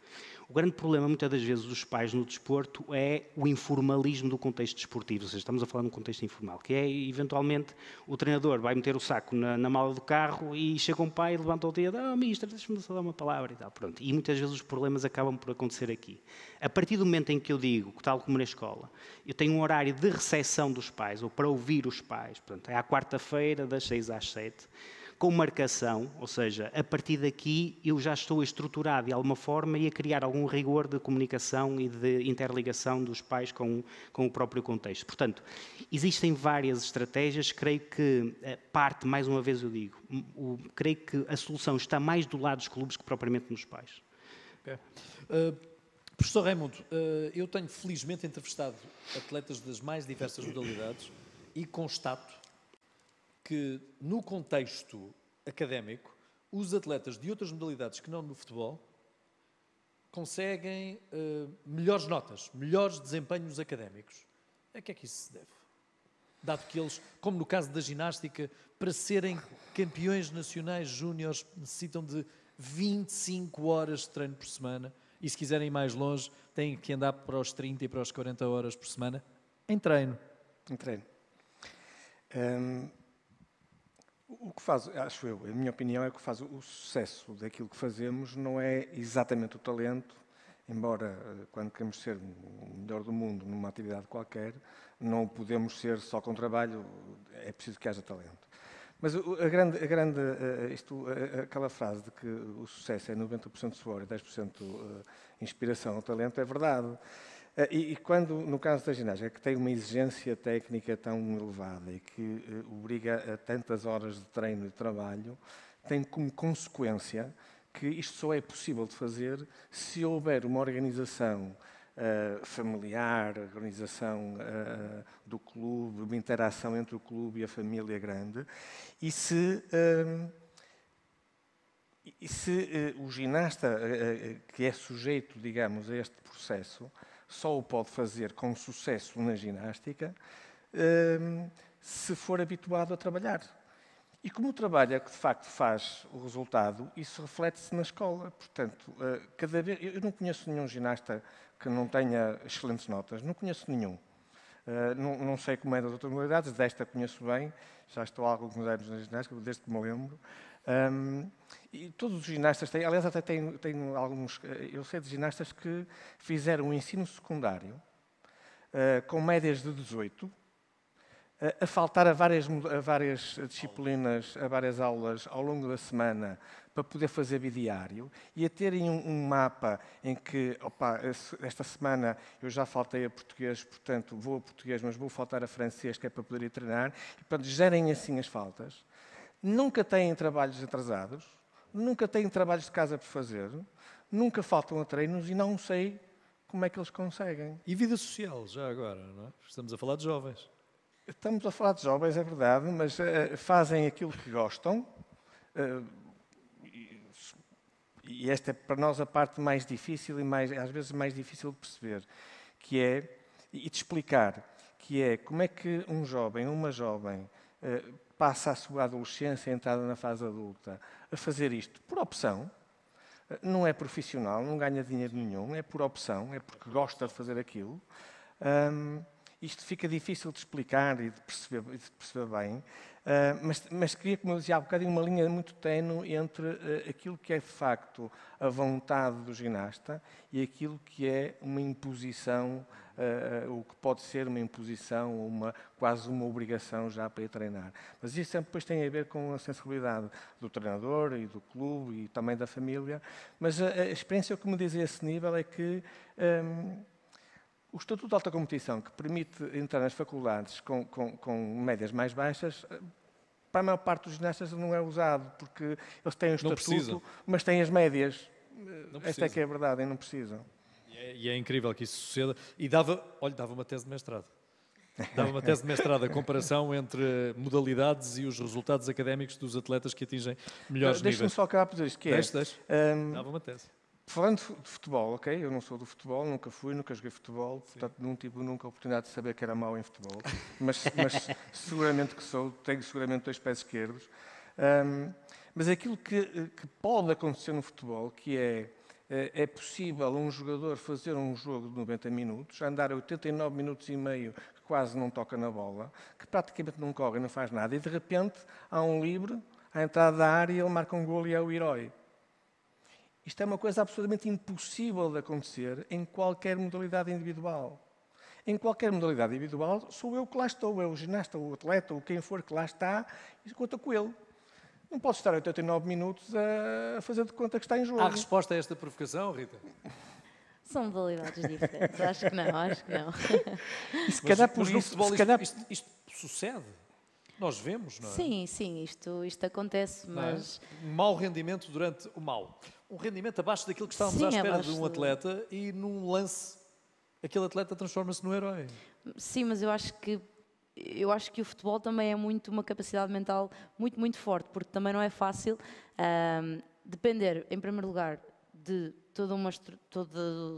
O grande problema, muitas das vezes, dos pais no desporto é o informalismo do contexto desportivo, ou seja, estamos a falar de um contexto informal, que é, eventualmente, o treinador vai meter o saco na mala do carro e chega um pai e levanta o dedo, mister, deixa-me só dar uma palavra e tal, pronto. E muitas vezes os problemas acabam por acontecer aqui. A partir do momento em que eu digo, tal como na escola, eu tenho um horário de recepção dos pais, ou para ouvir os pais, portanto, é à quarta-feira, das 6 às 7, com marcação, ou seja, a partir daqui eu já estou estruturado de alguma forma e a criar algum rigor de comunicação e de interligação dos pais com o próprio contexto. Portanto, existem várias estratégias, creio que parte, mais uma vez eu digo, creio que a solução está mais do lado dos clubes que propriamente nos pais. Okay. Professor Raimundo, eu tenho felizmente entrevistado atletas das mais diversas modalidades e constato que, no contexto académico, os atletas de outras modalidades que não no futebol conseguem melhores notas, melhores desempenhos académicos. A que é que isso se deve? Dado que eles, como no caso da ginástica, para serem campeões nacionais júniores necessitam de 25 horas de treino por semana e, se quiserem ir mais longe, têm que andar para os 30 e para os 40 horas por semana em treino. Em treino. O que faz, acho eu, a minha opinião é que faz o sucesso daquilo que fazemos não é exatamente o talento, embora quando queremos ser o melhor do mundo numa atividade qualquer, não podemos ser só com trabalho, é preciso que haja talento. Mas aquela frase de que o sucesso é 90% suor e 10% inspiração ou talento é verdade. E quando, no caso da ginástica, que tem uma exigência técnica tão elevada e que obriga a tantas horas de treino e de trabalho, tem como consequência que isto só é possível de fazer se houver uma organização familiar, organização do clube, uma interação entre o clube e a família grande, e se o ginasta que é sujeito, digamos, a este processo, só o pode fazer com sucesso na ginástica se for habituado a trabalhar. E como o trabalho é que de facto faz o resultado, isso reflete-se na escola. Portanto, cada vez, eu não conheço nenhum ginasta que não tenha excelentes notas, não conheço nenhum. Não sei como é das outras modalidades, desta conheço bem, já estou há alguns anos na ginástica, desde que me lembro. E todos os ginastas têm, aliás, até tenho alguns, eu sei de ginastas que fizeram o ensino secundário com médias de 18, a faltar a várias disciplinas, a várias aulas ao longo da semana para poder fazer bidiário e a terem um mapa em que, esta semana eu já faltei a português, portanto vou a português, mas vou faltar a francês, que é para poder ir treinar, e portanto gerem assim as faltas. Nunca têm trabalhos atrasados, nunca têm trabalhos de casa por fazer, nunca faltam a treinos e não sei como é que eles conseguem. E vida social, já agora, não é? Estamos a falar de jovens. Estamos a falar de jovens, é verdade, mas fazem aquilo que gostam. E esta é para nós a parte mais difícil e às vezes mais difícil de perceber, que é, e de explicar, que é como é que um jovem, uma jovem, passa a sua adolescência, a entrada na fase adulta, a fazer isto por opção, não é profissional, não ganha dinheiro nenhum, é por opção, é porque gosta de fazer aquilo. Isto fica difícil de explicar e de perceber bem, mas queria, como eu dizia há bocadinho, uma linha muito ténue entre aquilo que é de facto a vontade do ginasta e aquilo que é uma imposição, o que pode ser uma imposição ou quase uma obrigação já para ir treinar. Mas isso sempre depois tem a ver com a sensibilidade do treinador e do clube e também da família. Mas a experiência que me diz a esse nível é que o Estatuto de Alta Competição, que permite entrar nas faculdades com médias mais baixas, para a maior parte dos ginastas não é usado, porque eles têm o estatuto, mas têm as médias. Esta é que é a verdade, e não precisam. E é incrível que isso suceda. E dava uma tese de mestrado. Dava uma tese de mestrado, a comparação entre modalidades e os resultados académicos dos atletas que atingem melhores Deixa-me níveis. só acabar por dizer isto, que é... Deixa. Dava uma tese. Falando de futebol, ok? Eu não sou do futebol, nunca fui, nunca joguei futebol, portanto não tive nunca a oportunidade de saber que era mau em futebol, mas seguramente que sou, tenho seguramente 2 pés esquerdos. Mas aquilo que pode acontecer no futebol, que é possível um jogador fazer um jogo de 90 minutos, andar 89 minutos e meio, que quase não toca na bola, que praticamente não corre, não faz nada, e de repente há um livre, à entrada da área, ele marca um golo e é o herói. Isto é uma coisa absolutamente impossível de acontecer em qualquer modalidade individual. Em qualquer modalidade individual, sou eu que lá estou, é o ginasta, o atleta, ou quem for que lá está, e conta com ele. Não posso estar 89 minutos a fazer de conta que está em jogo. Há resposta a esta provocação, Rita? São modalidades diferentes. Acho que não. E se calhar por Mas no isso... futebol se calhar... isto sucede. Nós vemos, não é? Sim, isto acontece, mas... Um mau rendimento durante o mau. Um rendimento abaixo daquilo que estávamos à espera de um atleta e num lance, aquele atleta transforma-se no herói. Sim, mas eu acho que o futebol também é muito uma capacidade mental muito, muito forte, porque também não é fácil depender, em primeiro lugar, de todos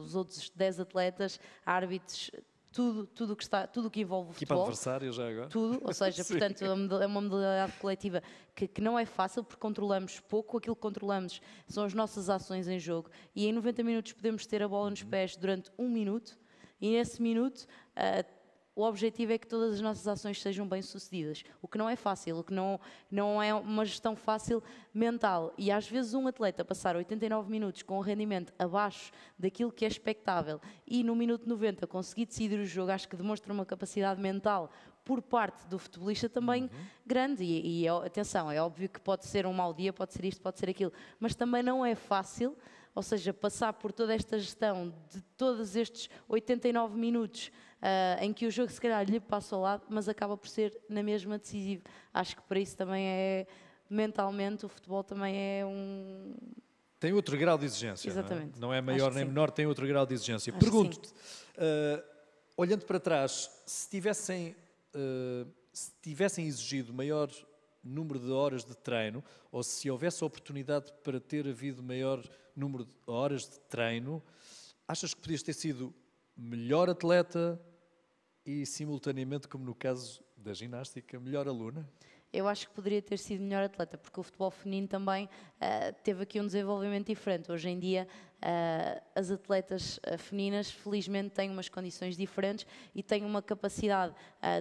os outros 10 atletas, árbitros, tudo o que envolve o futebol. Equipa adversária já agora. Tudo, ou seja, portanto, é uma modalidade coletiva que não é fácil porque controlamos pouco, aquilo que controlamos são as nossas ações em jogo e em 90 minutos podemos ter a bola nos pés durante 1 minuto e nesse minuto o objetivo é que todas as nossas ações sejam bem-sucedidas, o que não é fácil, o que não é uma gestão fácil mental. E às vezes um atleta passar 89 minutos com um rendimento abaixo daquilo que é expectável e no minuto 90 conseguir decidir o jogo, acho que demonstra uma capacidade mental por parte do futebolista também grande. E atenção, é óbvio que pode ser um mau dia, pode ser isto, pode ser aquilo, mas também não é fácil. Ou seja, passar por toda esta gestão de todos estes 89 minutos em que o jogo se calhar lhe passa ao lado, mas acaba por ser na mesma decisivo. Acho que para isso também mentalmente, o futebol também é um... Tem outro grau de exigência. Exatamente. Não é maior nem menor, tem outro grau de exigência. Acho Pergunto-te, olhando para trás, se tivessem exigido maior número de horas de treino, ou se houvesse a oportunidade para ter havido maior número de horas de treino, achas que podias ter sido melhor atleta e, simultaneamente, como no caso da ginástica, melhor aluna? Eu acho que poderia ter sido melhor atleta, porque o futebol feminino também teve aqui um desenvolvimento diferente. Hoje em dia, as atletas femininas, felizmente, têm umas condições diferentes e têm uma capacidade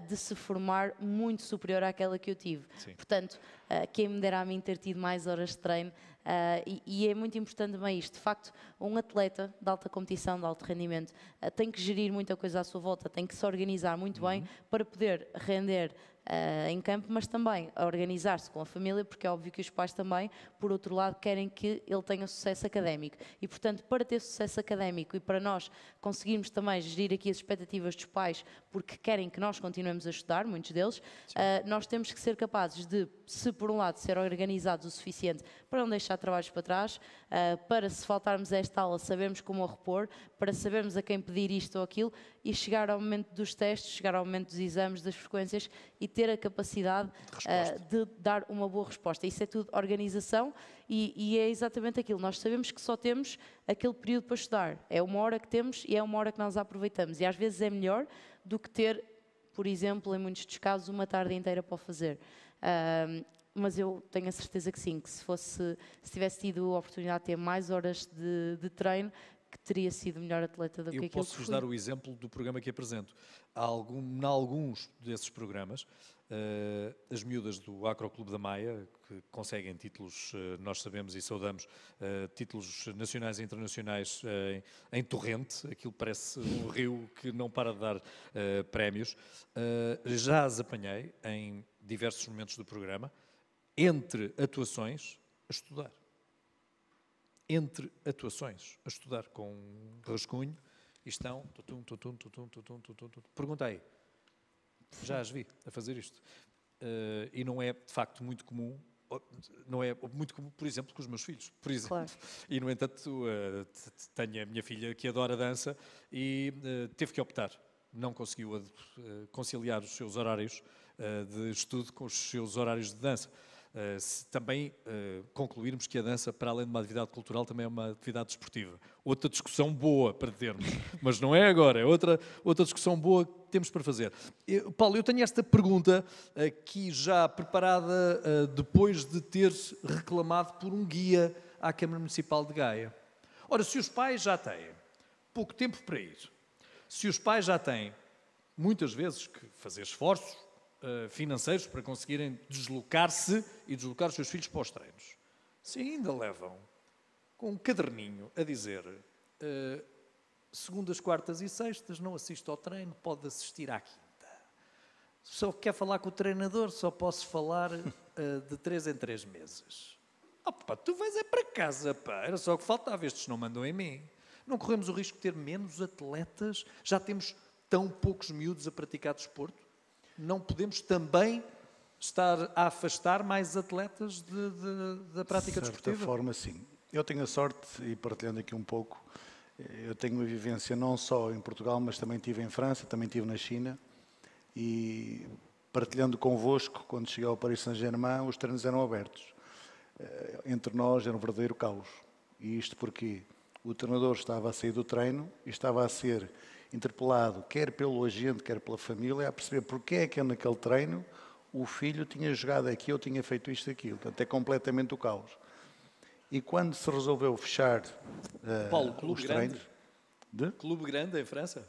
de se formar muito superior àquela que eu tive. Sim. Portanto, quem me dera a mim ter tido mais horas de treino. E é muito importante também isto. De facto, um atleta de alta competição, de alto rendimento, tem que gerir muita coisa à sua volta, tem que se organizar muito bem para poder render em campo, mas também a organizar-se com a família, porque é óbvio que os pais também, por outro lado, querem que ele tenha sucesso académico. E, portanto, para ter sucesso académico e para nós conseguirmos também gerir aqui as expectativas dos pais, porque querem que nós continuemos a estudar, muitos deles, nós temos que ser capazes de, se por um lado, ser organizados o suficiente para não deixar trabalhos para trás, para se faltarmos a esta aula sabermos como a repor, para sabermos a quem pedir isto ou aquilo e chegar ao momento dos testes, chegar ao momento dos exames, das frequências e ter a capacidade de dar uma boa resposta. Isso é tudo organização e é exatamente aquilo. Nós sabemos que só temos aquele período para estudar. É uma hora que temos e é uma hora que nós aproveitamos. E às vezes é melhor do que ter, por exemplo, em muitos dos casos, uma tarde inteira para o fazer. Mas eu tenho a certeza que sim, que se tivesse tido a oportunidade de ter mais horas de treino, que teria sido melhor atleta do que aquilo que fui. Eu posso-vos dar o exemplo do programa que apresento. Em alguns desses programas, as miúdas do Acroclube da Maia, que conseguem títulos, nós sabemos e saudamos, títulos nacionais e internacionais em torrente, aquilo parece um rio que não para de dar prémios, já as apanhei em diversos momentos do programa, entre atuações, a estudar. Entre atuações, a estudar com um rascunho, e estão... Pergunta aí. Já as vi a fazer isto. E não é, de facto, muito comum. Não é muito comum, por exemplo, com os meus filhos, por exemplo. Claro. E, no entanto, tenho a minha filha que adora dança e teve que optar. não conseguiu conciliar os seus horários de estudo com os seus horários de dança. Se também concluirmos que a dança, para além de uma atividade cultural, também é uma atividade desportiva. Outra discussão boa para termos, mas não é agora, é outra discussão boa que temos para fazer. Paulo, eu tenho esta pergunta aqui já preparada depois de ter reclamado por um guia à Câmara Municipal de Gaia. Ora, se os pais já têm pouco tempo para ir, se os pais já têm, muitas vezes, que fazer esforços financeiros para conseguirem deslocar-se e deslocar os seus filhos para os treinos, se ainda levam com um caderninho a dizer segundas, quartas e sextas não assisto ao treino, pode assistir à quinta. Só quer falar com o treinador, só posso falar de 3 em 3 meses. Pá, tu vais para casa, pá. Era só o que faltava, estes não mandam em mim. Não corremos o risco de ter menos atletas? Já temos tão poucos miúdos a praticar desporto? Não podemos também estar a afastar mais atletas da prática desportiva? De certa forma, sim. Eu tenho a sorte, e partilhando aqui um pouco, eu tenho uma vivência não só em Portugal, mas também estive em França, também estive na China, e partilhando convosco, quando cheguei ao Paris Saint-Germain, os treinos eram abertos. Entre nós era um verdadeiro caos. E isto porque o treinador estava a sair do treino e estava a ser interpelado, quer pelo agente, quer pela família, a perceber porque é que naquele treino o filho tinha jogado aqui ou tinha feito isto e aquilo. Portanto, é completamente o caos. E quando se resolveu fechar Paulo, clube os grande? treinos... Clube grande em França?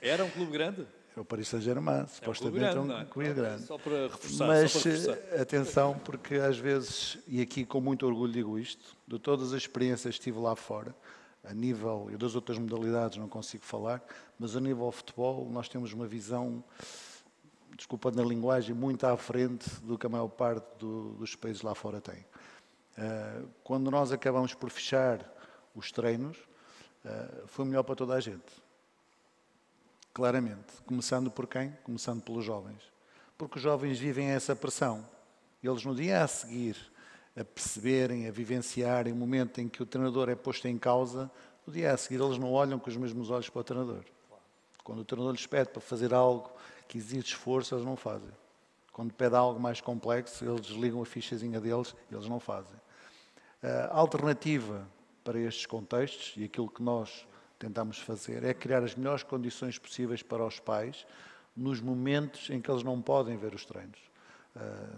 Era um clube grande? É o Paris Saint-Germain, supostamente é um clube grande. Só para reforçar. Mas só para reforçar. atenção, porque às vezes, e aqui com muito orgulho digo isto, de todas as experiências que tive lá fora, a nível, e das outras modalidades não consigo falar, mas a nível futebol nós temos uma visão, desculpa na linguagem, muito à frente do que a maior parte dos países lá fora tem. Quando nós acabamos por fechar os treinos, foi melhor para toda a gente. Claramente. Começando por quem? Começando pelos jovens. Porque os jovens vivem essa pressão. Eles no dia a seguir, a perceberem, a vivenciarem o momento em que o treinador é posto em causa, no dia a seguir eles não olham com os mesmos olhos para o treinador. Quando o treinador lhes pede para fazer algo que exige esforço, eles não fazem. Quando pede algo mais complexo, eles desligam a fichazinha deles e eles não fazem. A alternativa para estes contextos, e aquilo que nós tentamos fazer, é criar as melhores condições possíveis para os pais nos momentos em que eles não podem ver os treinos.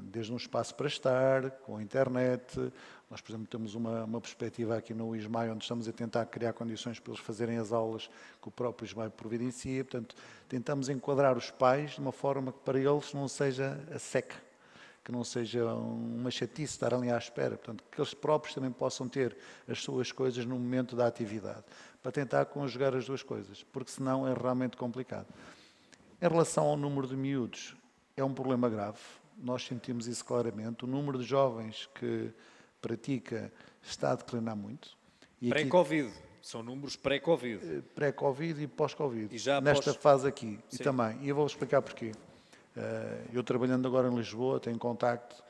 Desde um espaço para estar, com a internet. Nós, por exemplo, temos uma perspectiva aqui no ISMAI, onde estamos a tentar criar condições para eles fazerem as aulas que o próprio ISMAI providencia. Portanto, tentamos enquadrar os pais de uma forma que para eles não seja a seca, que não seja uma chatice estar ali à espera. Portanto, que eles próprios também possam ter as suas coisas no momento da atividade, para tentar conjugar as duas coisas, porque senão é realmente complicado. Em relação ao número de miúdos, é um problema grave. Nós sentimos isso claramente. O número de jovens que pratica está a declinar muito. Pré-Covid. São números pré-Covid. Pré-Covid e pós-Covid. E já nesta fase aqui. Sim. E também. E eu vou explicar porquê. Eu trabalhando agora em Lisboa, tenho contacto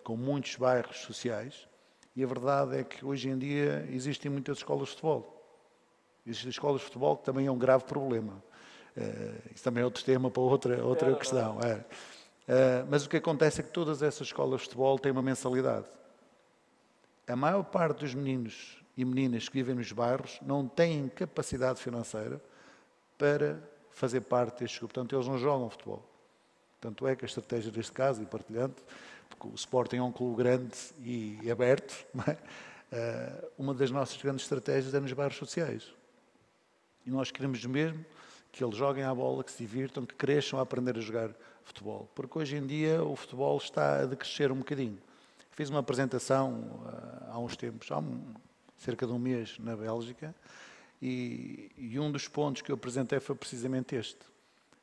com muitos bairros sociais e a verdade é que hoje em dia existem muitas escolas de futebol. Existem escolas de futebol que também é um grave problema. Isso também é outro tema para outra questão. Mas o que acontece é que todas essas escolas de futebol têm uma mensalidade. A maior parte dos meninos e meninas que vivem nos bairros não têm capacidade financeira para fazer parte deste grupo. Portanto, eles não jogam futebol. Tanto é que a estratégia deste caso, e partilhando, porque o Sporting é um clube grande e aberto, não é? Uma das nossas grandes estratégias é nos bairros sociais. E nós queremos mesmo que eles joguem à bola, que se divirtam, que cresçam a aprender a jogar futebol. Porque hoje em dia o futebol está a decrescer um bocadinho. Fiz uma apresentação há uns tempos, cerca de um mês, na Bélgica, e um dos pontos que eu apresentei foi precisamente este.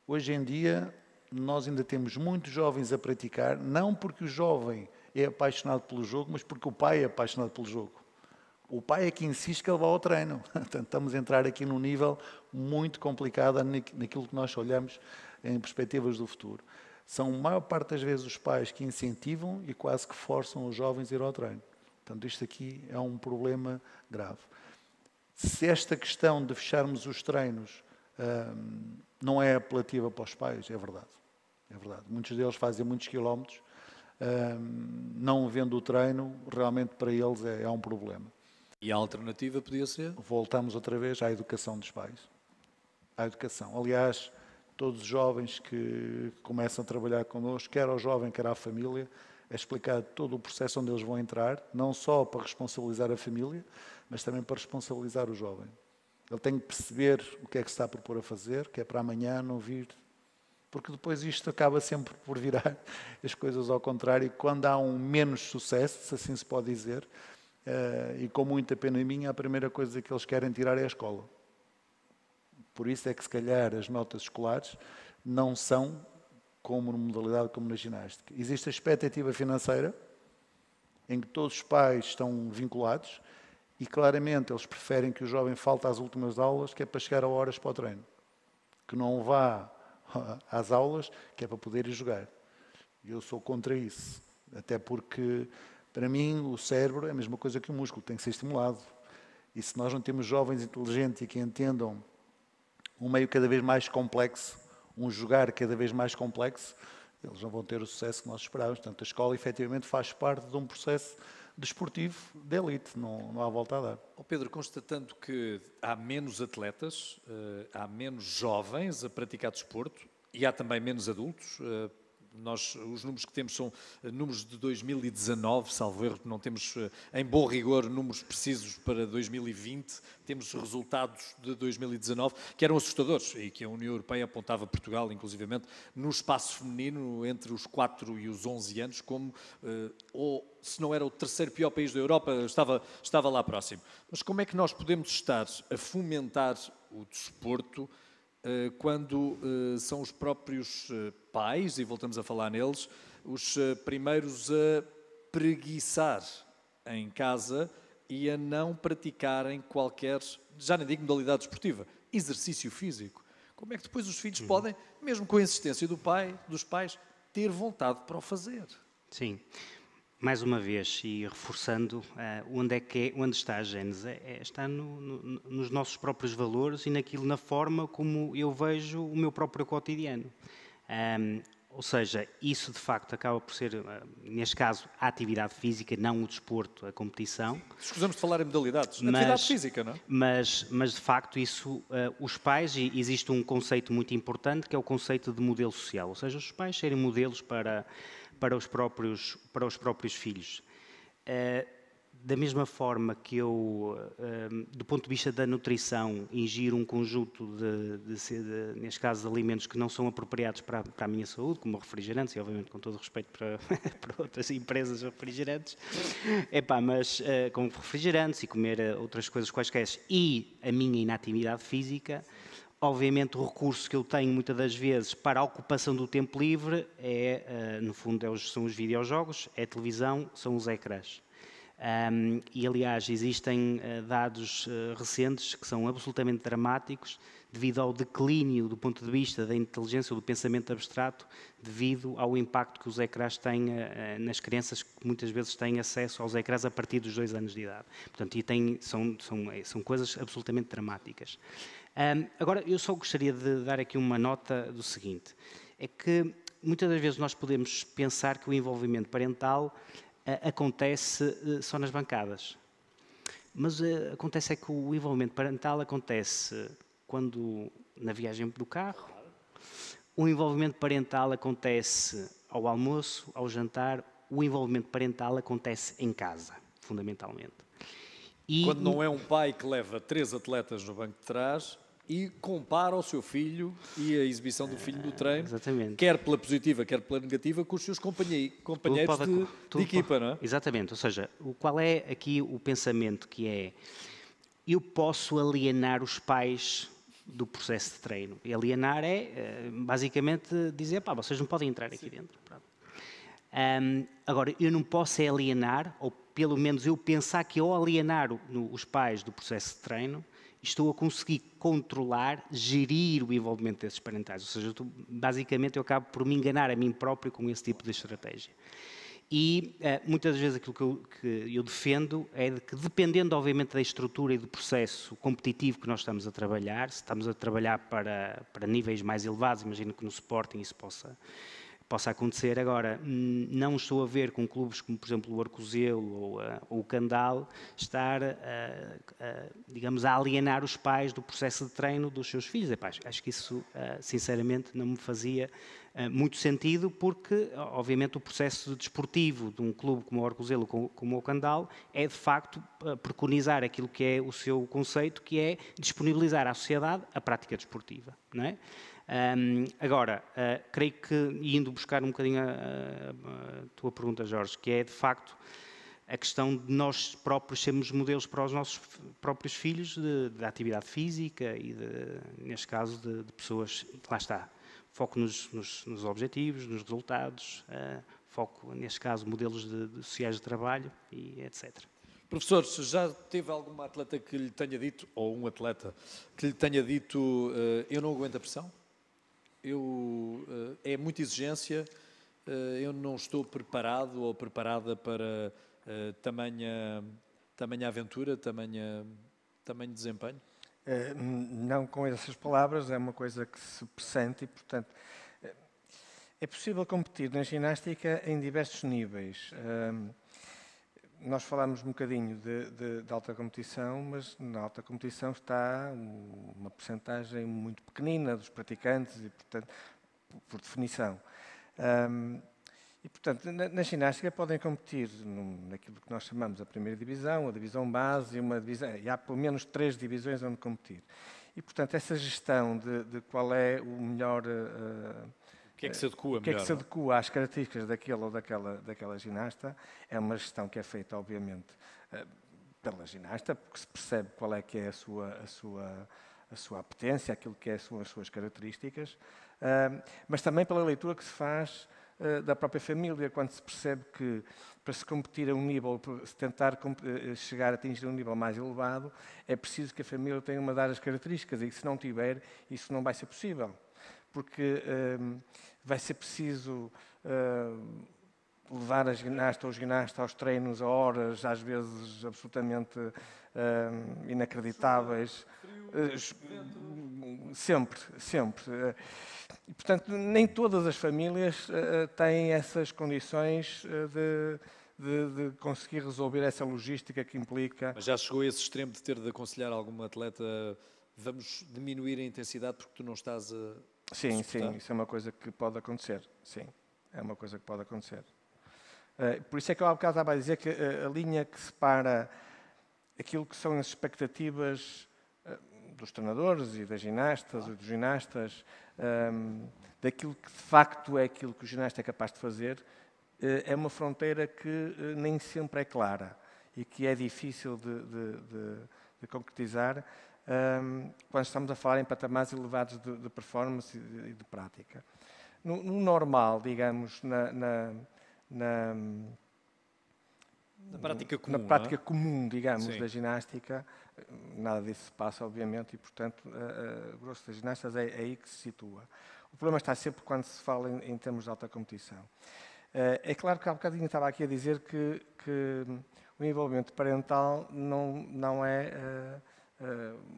Hoje em dia nós ainda temos muitos jovens a praticar, não porque o jovem é apaixonado pelo jogo, mas porque o pai é apaixonado pelo jogo. O pai é que insiste que ele vá ao treino. Portanto, estamos a entrar aqui num nível muito complicado naquilo que nós olhamos em perspectivas do futuro. São, a maior parte das vezes, os pais que incentivam e quase que forçam os jovens a ir ao treino. Portanto, isto aqui é um problema grave. Se esta questão de fecharmos os treinos não é apelativa para os pais, é verdade. É verdade. Muitos deles fazem muitos quilómetros, não vendo o treino, realmente para eles é um problema. E a alternativa podia ser? Voltamos outra vez à educação dos pais. À educação. Aliás, todos os jovens que começam a trabalhar connosco, quer ao jovem, quer à família, é explicado todo o processo onde eles vão entrar, não só para responsabilizar a família, mas também para responsabilizar o jovem. Ele tem que perceber o que é que se está a propor a fazer, que é para amanhã não vir, porque depois isto acaba sempre por virar as coisas ao contrário, e quando há um menos sucesso, se assim se pode dizer, e com muita pena minha, a primeira coisa que eles querem tirar é a escola. Por isso é que se calhar as notas escolares não são como na modalidade como na ginástica. Existe a expectativa financeira, em que todos os pais estão vinculados, e claramente eles preferem que o jovem falte às últimas aulas, que é para chegar a horas para o treino. Que não vá às aulas, que é para poder ir jogar. E eu sou contra isso. Até porque, para mim, o cérebro é a mesma coisa que o músculo, tem que ser estimulado. E se nós não temos jovens inteligentes e que entendam um meio cada vez mais complexo, um jogar cada vez mais complexo, eles não vão ter o sucesso que nós esperávamos. Portanto, a escola, efetivamente, faz parte de um processo desportivo de elite, não há volta a dar. Pedro, constatando que há menos atletas, há menos jovens a praticar desporto e há também menos adultos, os números que temos são números de 2019, salvo erro, não temos em bom rigor números precisos para 2020, temos resultados de 2019 que eram assustadores e que a União Europeia apontava Portugal, inclusivamente, no espaço feminino entre os 4 e os 11 anos, como, ou se não era o terceiro pior país da Europa, estava lá próximo. Mas como é que nós podemos estar a fomentar o desporto quando são os próprios pais, e voltamos a falar neles, os primeiros a preguiçar em casa e a não praticarem qualquer, já nem digo modalidade desportiva, exercício físico? Como é que depois os filhos podem, mesmo com a insistência dos pais, ter vontade para o fazer? Sim. Mais uma vez, e reforçando, onde está a gênese? Está nos nossos próprios valores e na forma como eu vejo o meu próprio cotidiano. Ou seja, isso de facto acaba por ser, neste caso, a atividade física, não o desporto, a competição. Escusamos de falar em modalidades, atividade física, não é? Mas de facto isso, os pais, e existe um conceito muito importante que é o conceito de modelo social, ou seja, os pais serem modelos para os próprios filhos. Da mesma forma que eu, do ponto de vista da nutrição, ingiro um conjunto neste caso, de alimentos que não são apropriados para a minha saúde, como refrigerantes, e obviamente com todo o respeito para outras empresas refrigerantes, mas como refrigerantes e comer outras coisas quaisquer, e a minha inatividade física, obviamente o recurso que eu tenho muitas das vezes para a ocupação do tempo livre no fundo, são os videojogos, é a televisão, são os ecrãs. E, aliás, existem dados recentes que são absolutamente dramáticos devido ao declínio do ponto de vista da inteligência ou do pensamento abstrato devido ao impacto que os ecrãs têm nas crianças que muitas vezes têm acesso aos ecrãs a partir dos 2 anos de idade. Portanto, são coisas absolutamente dramáticas. Agora, eu só gostaria de dar aqui uma nota do seguinte, é que muitas das vezes nós podemos pensar que o envolvimento parental acontece só nas bancadas. Mas acontece é que o envolvimento parental acontece quando na viagem do carro, o envolvimento parental acontece ao almoço, ao jantar, o envolvimento parental acontece em casa, fundamentalmente. Quando não é um pai que leva 3 atletas no banco de trás e compara o seu filho e a exibição do filho no treino, quer pela positiva, quer pela negativa, com os seus companheiros de equipa, não é? Exatamente, ou seja, qual é aqui o pensamento que é, eu posso alienar os pais do processo de treino. E alienar é, basicamente, dizer, vocês não podem entrar aqui dentro. Agora, eu não posso alienar, ou pelo menos eu pensar que ao alienar os pais do processo de treino, estou a conseguir controlar, gerir o envolvimento desses parentais. Ou seja, basicamente eu acabo por me enganar a mim próprio com esse tipo de estratégia. E muitas vezes aquilo que eu defendo é de que, dependendo obviamente da estrutura e do processo competitivo que nós estamos a trabalhar, se estamos a trabalhar para níveis mais elevados, imagino que no Sporting isso possa acontecer. Agora, não estou a ver com clubes como, por exemplo, o Arcozelo ou o Candal estar, digamos, a alienar os pais do processo de treino dos seus filhos. Epá, acho que isso, sinceramente, não me fazia muito sentido, porque, obviamente, o processo desportivo de um clube como o Arcozelo, como o Candal, é, de facto, preconizar aquilo que é o seu conceito, que é disponibilizar à sociedade a prática desportiva, não é? Agora, creio que, indo buscar um bocadinho a tua pergunta, Jorge, que é, de facto, a questão de nós próprios sermos modelos para os nossos próprios filhos de atividade física e, neste caso, de pessoas, lá está, foco nos objetivos, nos resultados, foco, neste caso, modelos sociais de trabalho e etc. Professor, já teve alguma atleta que lhe tenha dito, ou um atleta, que lhe tenha dito eu não aguento a pressão? É muita exigência, eu não estou preparado ou preparada para tamanha aventura, tamanho desempenho? Não com essas palavras, é uma coisa que se pressente e, portanto, é possível competir na ginástica em diversos níveis. Nós falámos um bocadinho de alta competição, mas na alta competição está uma percentagem muito pequenina dos praticantes e, portanto, por definição. E, portanto, na ginástica podem competir naquilo que nós chamamos a primeira divisão, a divisão base e uma divisão. E há pelo menos 3 divisões onde competir. E, portanto, essa gestão de qual é o melhor... O que é que se adequa melhor? O que é que se adequa às características daquele ou daquela ginasta é uma gestão que é feita, obviamente, pela ginasta, porque se percebe qual é que é a sua apetência, aquilo que são as suas características, mas também pela leitura que se faz da própria família, quando se percebe que para se competir a um nível, para se tentar chegar a atingir um nível mais elevado, é preciso que a família tenha uma das características e que, se não tiver, isso não vai ser possível. Porque vai ser preciso levar a ginasta ou o ginasta aos treinos a horas, às vezes absolutamente inacreditáveis. Sempre. E, portanto, nem todas as famílias têm essas condições de conseguir resolver essa logística que implica... Mas já chegou a esse extremo de ter de aconselhar algum atleta, vamos diminuir a intensidade porque tu não estás a... Sim, isso é uma coisa que pode acontecer. Sim, é uma coisa que pode acontecer. Por isso é que eu há bocado estava a dizer que a linha que separa aquilo que são as expectativas dos treinadores e das ginastas e dos ginastas, daquilo que de facto é aquilo que o ginasta é capaz de fazer, é uma fronteira que nem sempre é clara e que é difícil de concretizar, quando estamos a falar em patamares elevados de performance e de prática. No normal, digamos, na prática comum, comum, digamos, da ginástica, nada disso se passa, obviamente, e, portanto, o grosso das ginastas é aí que se situa. O problema está sempre quando se fala em termos de alta competição. É claro que há bocadinho estava aqui a dizer que o envolvimento parental não é...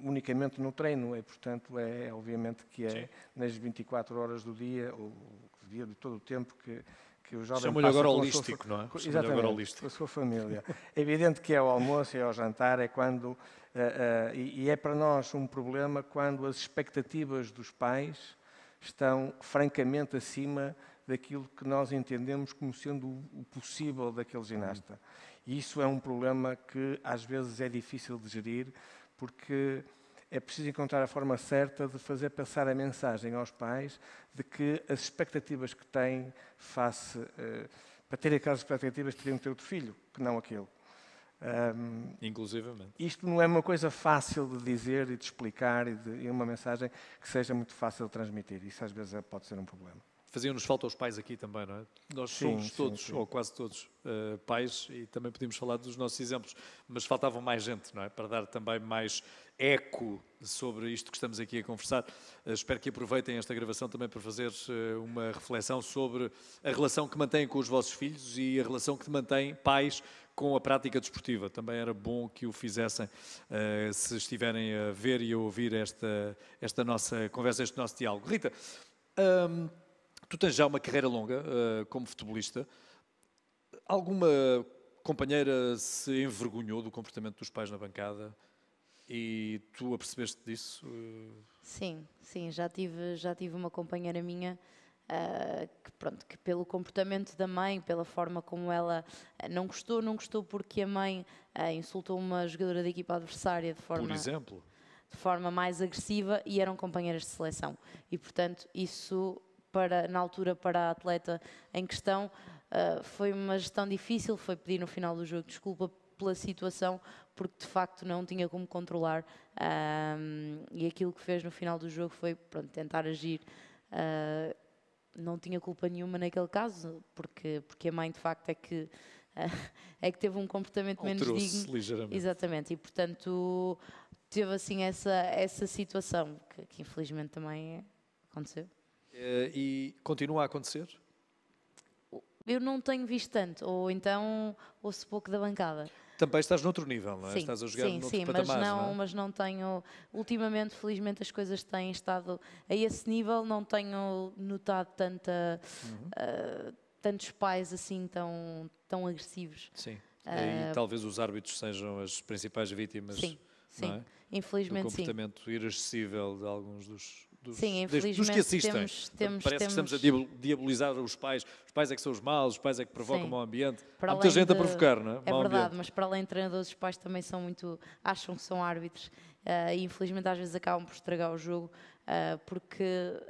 unicamente no treino, e portanto obviamente que é nas 24 horas do dia, ou de todo o tempo que o jovem chama-lhe agora holístico, não é? Exatamente, agora holístico. Com a sua família. É evidente que é ao almoço, é ao jantar, é quando... e é para nós um problema quando as expectativas dos pais estão francamente acima daquilo que nós entendemos como sendo o possível daquele ginasta. E isso é um problema que às vezes é difícil de gerir, porque é preciso encontrar a forma certa de fazer passar a mensagem aos pais de que as expectativas que têm para ter aquelas expectativas teriam que ter outro filho, que não aquele. Inclusivamente. Isto não é uma coisa fácil de dizer e de explicar e uma mensagem que seja muito fácil de transmitir. Isso às vezes pode ser um problema. faziam-nos falta os pais aqui também, não é? Nós somos todos, ou quase todos, pais, e também podíamos falar dos nossos exemplos, mas faltava mais gente, não é? Para dar também mais eco sobre isto que estamos aqui a conversar. Espero que aproveitem esta gravação também para fazer uma reflexão sobre a relação que mantêm com os vossos filhos e a relação que mantêm pais com a prática desportiva. Também era bom que o fizessem se estiverem a ver e a ouvir esta nossa conversa, este nosso diálogo. Rita, tu tens já uma carreira longa como futebolista. Alguma companheira se envergonhou do comportamento dos pais na bancada e tu apercebeste disso? Sim, já tive uma companheira minha que pelo comportamento da mãe, pela forma como ela não gostou porque a mãe insultou uma jogadora da equipa adversária Por exemplo? De forma mais agressiva, e eram companheiras de seleção. E, portanto, isso, na altura, para a atleta em questão, foi uma gestão difícil, foi pedir no final do jogo desculpa pela situação, porque de facto não tinha como controlar, e aquilo que fez no final do jogo foi tentar agir. Não tinha culpa nenhuma naquele caso, porque a mãe de facto é que teve um comportamento menos digno. Ligeiramente. Exatamente, e portanto teve assim essa situação que infelizmente também aconteceu. E continua a acontecer? Eu não tenho visto tanto, ou então ouço pouco da bancada. Também estás noutro nível, não é? Sim, estás a jogar noutro patamar, não é? Mas não tenho... Ultimamente, felizmente, as coisas têm estado a esse nível, não tenho notado tantos pais assim tão agressivos. Sim, e talvez os árbitros sejam as principais vítimas. Sim, não é? Infelizmente do comportamento irascível de alguns dos infelizmente, que assistem. Parece que estamos a diabolizar os pais. Os pais é que são os maus, os pais é que provocam o mau ambiente. Há muita gente a provocar, não é? É verdade, mas para além de treinadores, os pais também acham que são árbitros, e infelizmente às vezes acabam por estragar o jogo, porque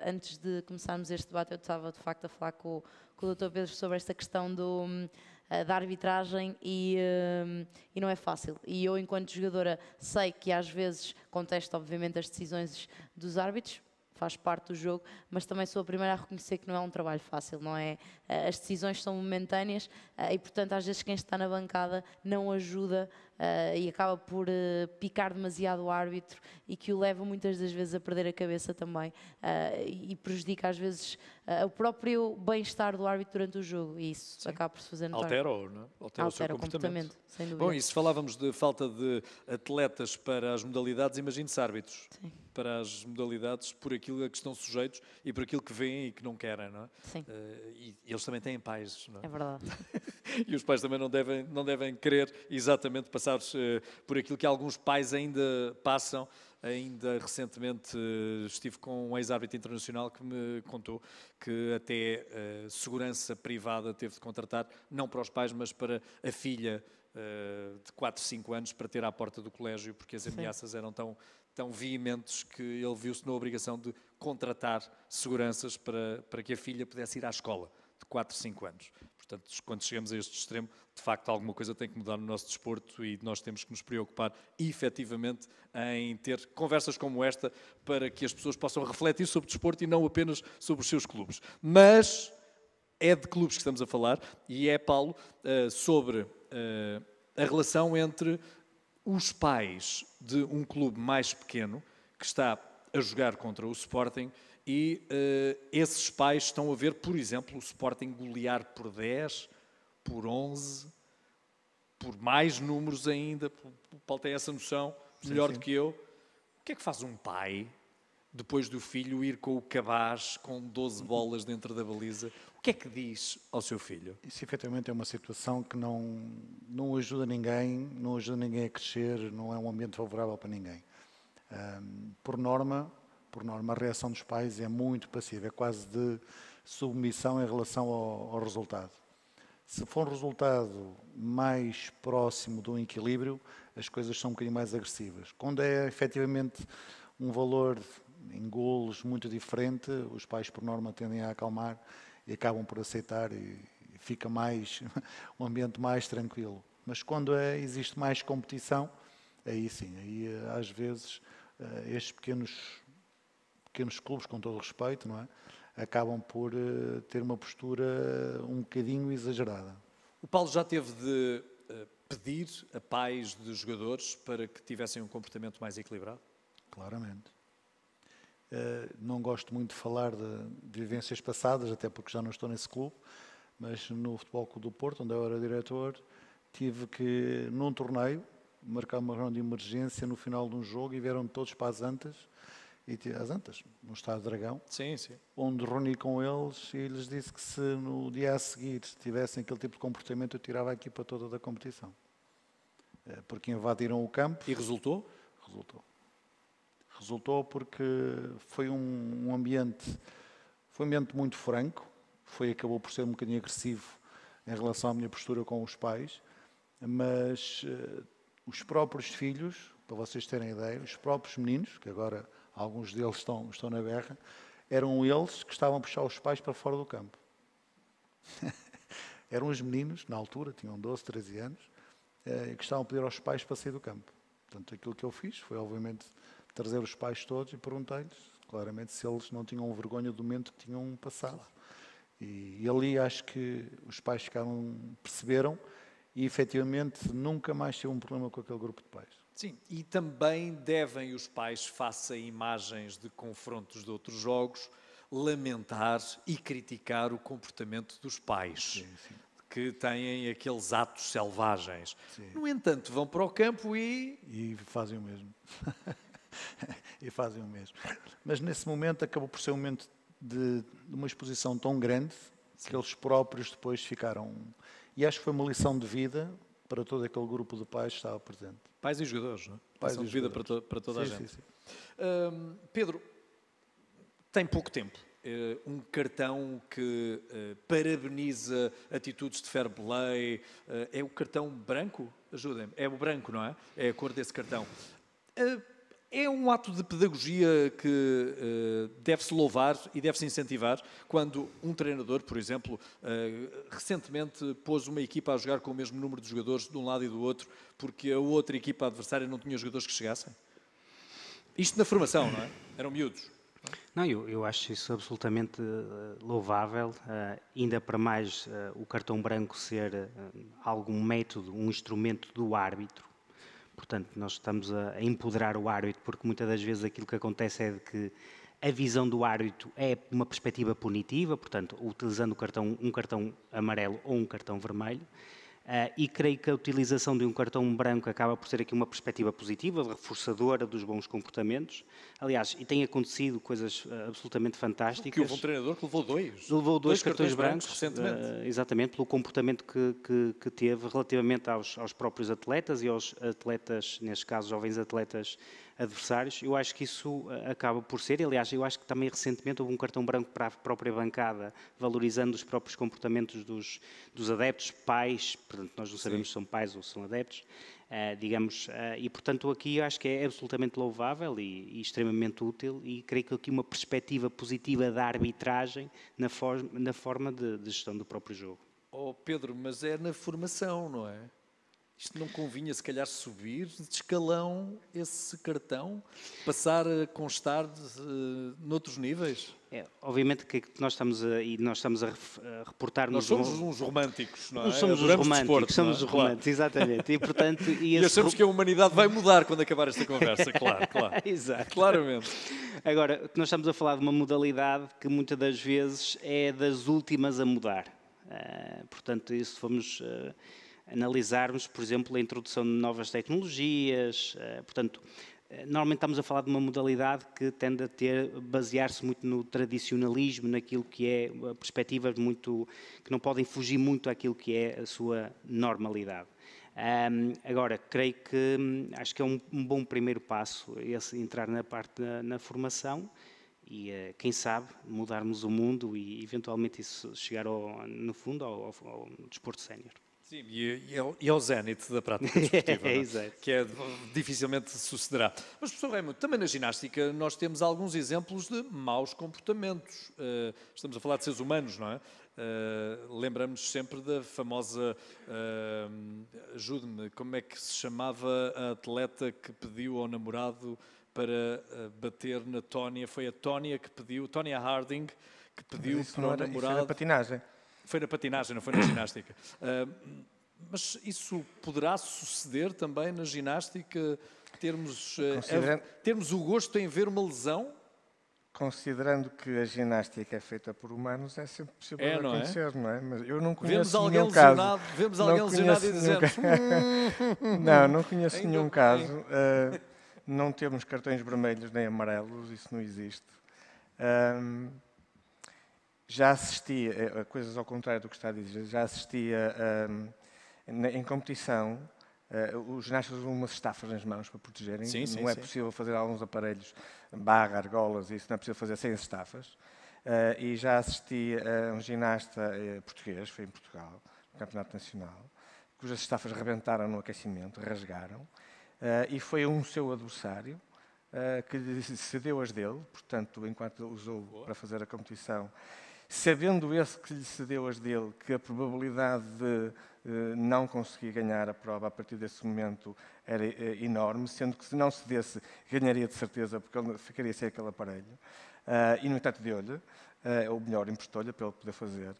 antes de começarmos este debate eu estava de facto a falar com o Dr. Pedro sobre esta questão da arbitragem e não é fácil. E eu, enquanto jogadora, sei que às vezes contesto obviamente as decisões dos árbitros, faz parte do jogo, mas também sou a primeira a reconhecer que não é um trabalho fácil, não é? As decisões são momentâneas, e, portanto, às vezes quem está na bancada não ajuda e acaba por picar demasiado o árbitro e que o leva muitas das vezes a perder a cabeça também, e prejudica às vezes o próprio bem-estar do árbitro durante o jogo, e isso acaba por se fazer notar. Altera-o, não é? Altera o seu comportamento. Sem dúvida. Bom, e se falávamos de falta de atletas para as modalidades, imagine-se árbitros. Sim. Para as modalidades, por aquilo a que estão sujeitos e por aquilo que veem e que não querem, não é? Sim. E eles também têm pais, não é? É verdade. E os pais também não devem querer exatamente passar por aquilo que alguns pais ainda passam. Ainda recentemente estive com um ex-árbitro internacional que me contou que até segurança privada teve de contratar, não para os pais, mas para a filha de 4, 5 anos, para ter à porta do colégio, porque as ameaças eram tão veementes que ele viu-se na obrigação de contratar seguranças para que a filha pudesse ir à escola, de 4, 5 anos. Portanto, quando chegamos a este extremo, de facto alguma coisa tem que mudar no nosso desporto e nós temos que nos preocupar efetivamente em ter conversas como esta para que as pessoas possam refletir sobre o desporto e não apenas sobre os seus clubes. Mas é de clubes que estamos a falar e é, Paulo, sobre a relação entre os pais de um clube mais pequeno que está a jogar contra o Sporting e esses pais estão a ver, por exemplo, o Sporting golear por 10, por 11, por mais números ainda. O Paulo tem essa noção melhor do que eu. O que é que faz um pai depois do filho ir com o cabaz com 12 bolas dentro da baliza? O que é que diz ao seu filho? Isso efetivamente é uma situação que não ajuda ninguém, a crescer, não é um ambiente favorável para ninguém. Por norma, a reação dos pais é muito passiva, é quase de submissão em relação ao resultado. Se for um resultado mais próximo de um equilíbrio, as coisas são um bocadinho mais agressivas. Quando é efetivamente um valor em golos muito diferente, os pais por norma tendem a acalmar e acabam por aceitar e fica um ambiente mais tranquilo. Mas quando existe mais competição, aí sim, aí às vezes estes pequenos clubes, com todo o respeito, não é? acabam por ter uma postura um bocadinho exagerada. O Paulo já teve de pedir a pais de jogadores para que tivessem um comportamento mais equilibrado? Claramente. Não gosto muito de falar de vivências passadas, até porque já não estou nesse clube, mas no Futebol Clube do Porto, onde eu era diretor, tive que, num torneio, marcar uma reunião de emergência no final de um jogo e vieram todos para as Antas, no Estádio Dragão, Sim, sim. onde reuni com eles e lhes disse que se no dia a seguir tivessem aquele tipo de comportamento, eu tirava a equipa toda da competição. Porque invadiram o campo. E resultou? Resultou. Resultou porque foi um ambiente muito franco, acabou por ser um bocadinho agressivo em relação à minha postura com os pais, mas os próprios filhos, para vocês terem ideia, os próprios meninos, que agora alguns deles estão na berra, eram eles que estavam a puxar os pais para fora do campo. Eram os meninos, na altura, tinham 12, 13 anos, que estavam a pedir aos pais para sair do campo. Portanto, aquilo que eu fiz foi, obviamente, trazer os pais todos e perguntei-lhes, claramente, se eles não tinham vergonha do momento que tinham passado. E ali acho que os pais perceberam e, efetivamente, nunca mais tive um problema com aquele grupo de pais. Sim, e também devem os pais, face a imagens de confrontos de outros jogos, lamentar e criticar o comportamento dos pais, que têm aqueles atos selvagens. Sim. No entanto, vão para o campo e fazem o mesmo. E fazem o mesmo. Mas nesse momento acabou por ser um momento de uma exposição tão grande que eles próprios depois ficaram... E acho que foi uma lição de vida para todo aquele grupo de pais que estava presente. Pais e jogadores, não é? Lição de vida para toda a gente. Sim. Pedro, tem pouco tempo. Um cartão que parabeniza atitudes de fair play. É o cartão branco? Ajudem-me. É o branco, não é? É a cor desse cartão. É um ato de pedagogia que deve-se louvar e deve-se incentivar quando um treinador, por exemplo, recentemente pôs uma equipa a jogar com o mesmo número de jogadores de um lado e do outro porque a outra equipa adversária não tinha jogadores que chegassem? Isto na formação, não é? Eram miúdos. Não, eu acho isso absolutamente louvável, ainda para mais o cartão branco ser algum método, um instrumento do árbitro. Portanto, nós estamos a empoderar o árbitro, porque muitas das vezes aquilo que acontece é de que a visão do árbitro é uma perspectiva punitiva, portanto, utilizando um cartão amarelo ou um cartão vermelho, e creio que a utilização de um cartão branco acaba por ser aqui uma perspectiva positiva, reforçadora dos bons comportamentos. Aliás, e tem acontecido coisas absolutamente fantásticas. Que houve um treinador que levou dois. Levou dois cartões brancos recentemente. Exatamente, pelo comportamento que teve relativamente aos próprios atletas e aos atletas, neste caso, jovens atletas adversários. Eu acho que isso acaba por ser, aliás, eu acho que também recentemente houve um cartão branco para a própria bancada, valorizando os próprios comportamentos dos adeptos, pais, portanto nós não sabemos se são pais ou se são adeptos, e portanto aqui eu acho que é absolutamente louvável e extremamente útil e creio que aqui uma perspectiva positiva da arbitragem na forma de gestão do próprio jogo. Oh Pedro, mas é na formação, não é? Isto não convinha, se calhar, subir de escalão esse cartão, passar a constar noutros níveis? Obviamente que nós estamos a reportar-nos... Nós somos uns românticos, não é? Nós somos os românticos, somos os românticos, exatamente. E, portanto, e achamos que a humanidade vai mudar quando acabar esta conversa, claro. Exato. Claramente. Agora, nós estamos a falar de uma modalidade que muitas das vezes é das últimas a mudar. Portanto, se formos... analisarmos, por exemplo, a introdução de novas tecnologias, portanto, normalmente estamos a falar de uma modalidade que tende a basear-se muito no tradicionalismo, naquilo que é perspectivas que não podem fugir muito àquilo que é a sua normalidade. Agora, creio que acho que é um bom primeiro passo esse entrar na formação e, quem sabe, mudarmos o mundo e eventualmente isso chegar no fundo ao desporto sénior. Sim, e ao zénite da prática desportiva, que dificilmente sucederá. Mas, professor Raimundo, também na ginástica nós temos alguns exemplos de maus comportamentos. Estamos a falar de seres humanos, não é? Lembramos sempre da famosa, ajude-me, como é que se chamava a atleta que pediu ao namorado para bater na Tónia? Foi a Tónia que pediu, Tónia Harding, que pediu Isso para não o era, isso namorado... era patinagem. Foi na patinagem, não foi na ginástica. Mas isso poderá suceder também na ginástica, termos o gosto em ver uma lesão? Considerando que a ginástica é feita por humanos, é sempre possível de acontecer, não é? Mas eu não conheço nenhum caso. Vemos alguém lesionado e dizemos... Não conheço nenhum caso. Não temos cartões vermelhos nem amarelos, isso não existe. Já assisti, coisas ao contrário do que está a dizer, já assisti em competição, os ginastas usam umas estafas nas mãos para protegerem. Não é possível fazer alguns aparelhos, barra, argolas, isso não é possível fazer sem as estafas. E já assisti a um ginasta português, foi em Portugal, no Campeonato Nacional, cujas estafas rebentaram no aquecimento, rasgaram, e foi um seu adversário que lhe cedeu as dele, portanto, enquanto usou para fazer a competição, sabendo esse que lhe cedeu as dele, que a probabilidade de não conseguir ganhar a prova a partir desse momento era enorme, sendo que se não cedesse, ganharia de certeza, porque ele ficaria sem aquele aparelho. E, no entanto, deu-lhe, ou melhor, emprestou-lhe para ele poder fazer.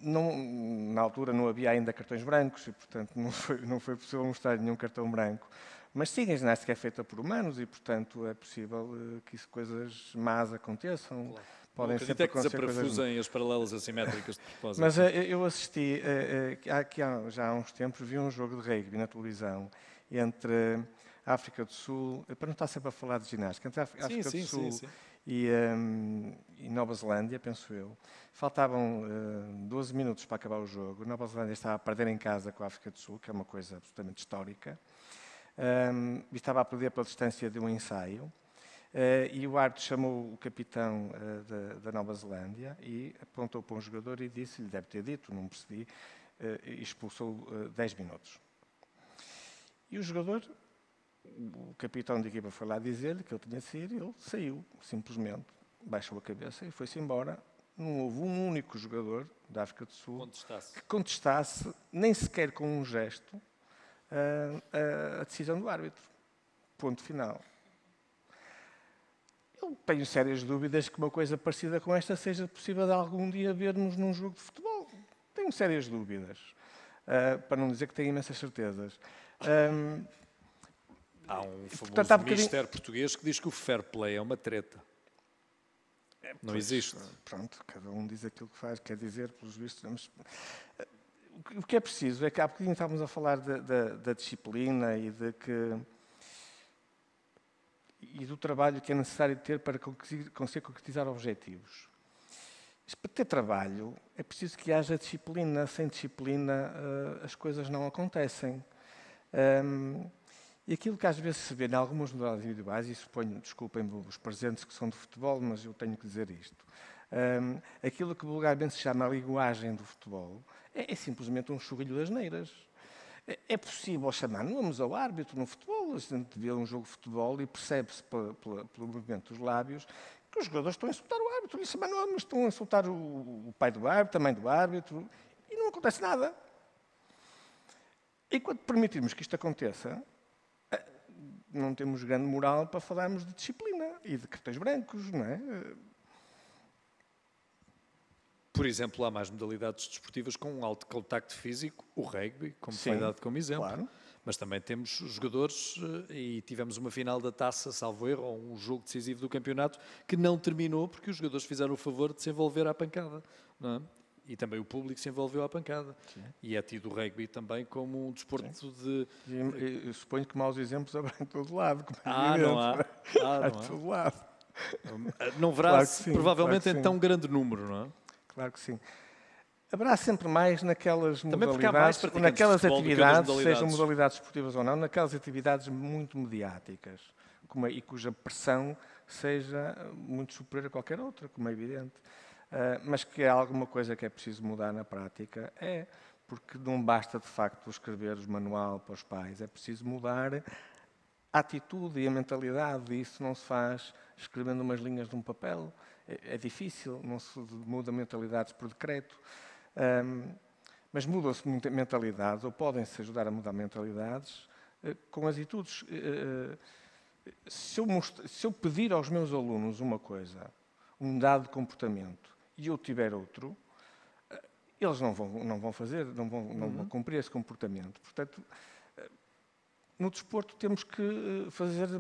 Na altura não havia ainda cartões brancos e, portanto, não foi possível mostrar nenhum cartão branco. Mas sim, a ginástica é feita por humanos e, portanto, é possível que coisas más aconteçam. Claro. Podem sempre acontecer que desaparafusem as paralelas assimétricas de propósito. Mas eu assisti, já há uns tempos, vi um jogo de rugby na televisão entre a África do Sul, para não estar sempre a falar de ginástica, entre a África do Sul e Nova Zelândia, penso eu. Faltavam 12 minutos para acabar o jogo. Nova Zelândia estava a perder em casa com a África do Sul, que é uma coisa absolutamente histórica. E estava a perder pela distância de um ensaio. E o árbitro chamou o capitão da Nova Zelândia e apontou para um jogador e disse-lhe, deve ter dito, não percebi, e expulsou 10 minutos. E o jogador, o capitão de equipa foi lá dizer-lhe que ele tinha saído e ele saiu, simplesmente, baixou a cabeça e foi-se embora. Não houve um único jogador da África do Sul que contestasse, nem sequer com um gesto, a decisão do árbitro. Ponto final. Eu tenho sérias dúvidas que uma coisa parecida com esta seja possível de algum dia vermos num jogo de futebol. Tenho sérias dúvidas, para não dizer que tenho imensas certezas. Há um famoso mister português que diz que o fair play é uma treta. Não existe. Pronto, cada um diz aquilo que faz, quer dizer, pelos vistos. Mas, o que é preciso é que há bocadinho estávamos a falar da disciplina e do trabalho que é necessário ter para conseguir concretizar objetivos. Mas para ter trabalho é preciso que haja disciplina. Sem disciplina as coisas não acontecem. E aquilo que às vezes se vê em algumas modalidades individuais, e suponho, desculpem os presentes que são de futebol, mas eu tenho que dizer isto, aquilo que vulgarmente se chama a linguagem do futebol é simplesmente um enxugalho das neiras. É possível chamar nomes ao árbitro no futebol. A gente vê um jogo de futebol e percebe-se pelo movimento dos lábios que os jogadores estão a insultar o árbitro. E chamar nomes, estão a insultar o pai do árbitro, a mãe do árbitro, e não acontece nada. Enquanto permitirmos que isto aconteça, não temos grande moral para falarmos de disciplina e de cartões brancos, não é? Por exemplo, há mais modalidades desportivas com um alto contacto físico, o rugby, como foi dado como exemplo. Claro. Mas também temos jogadores, e tivemos uma final da taça, salvo erro, ou um jogo decisivo do campeonato, que não terminou porque os jogadores fizeram o favor de se envolver à pancada. Não é? E também o público se envolveu à pancada. Sim. E é tido o rugby também como um desporto de... E eu suponho que maus exemplos haverá em todo lado. Não há. Em todo lado. Não verá, claro sim, provavelmente, claro em tão grande número, não é? Claro que sim. Haverá sempre mais naquelas modalidades, ou naquelas atividades, sejam modalidades esportivas ou não, naquelas atividades muito mediáticas, e cuja pressão seja muito superior a qualquer outra, como é evidente. Mas que há alguma coisa que é preciso mudar na prática, porque não basta de facto escrever o manual para os pais, é preciso mudar a atitude e a mentalidade, e isso não se faz escrevendo umas linhas num papel. É difícil, não se muda mentalidades por decreto, mas mudam-se mentalidades, ou podem-se ajudar a mudar mentalidades com as atitudes. Se eu pedir aos meus alunos uma coisa, um dado comportamento e eu tiver outro, eles não vão fazer, não vão cumprir esse comportamento. Portanto, no desporto temos que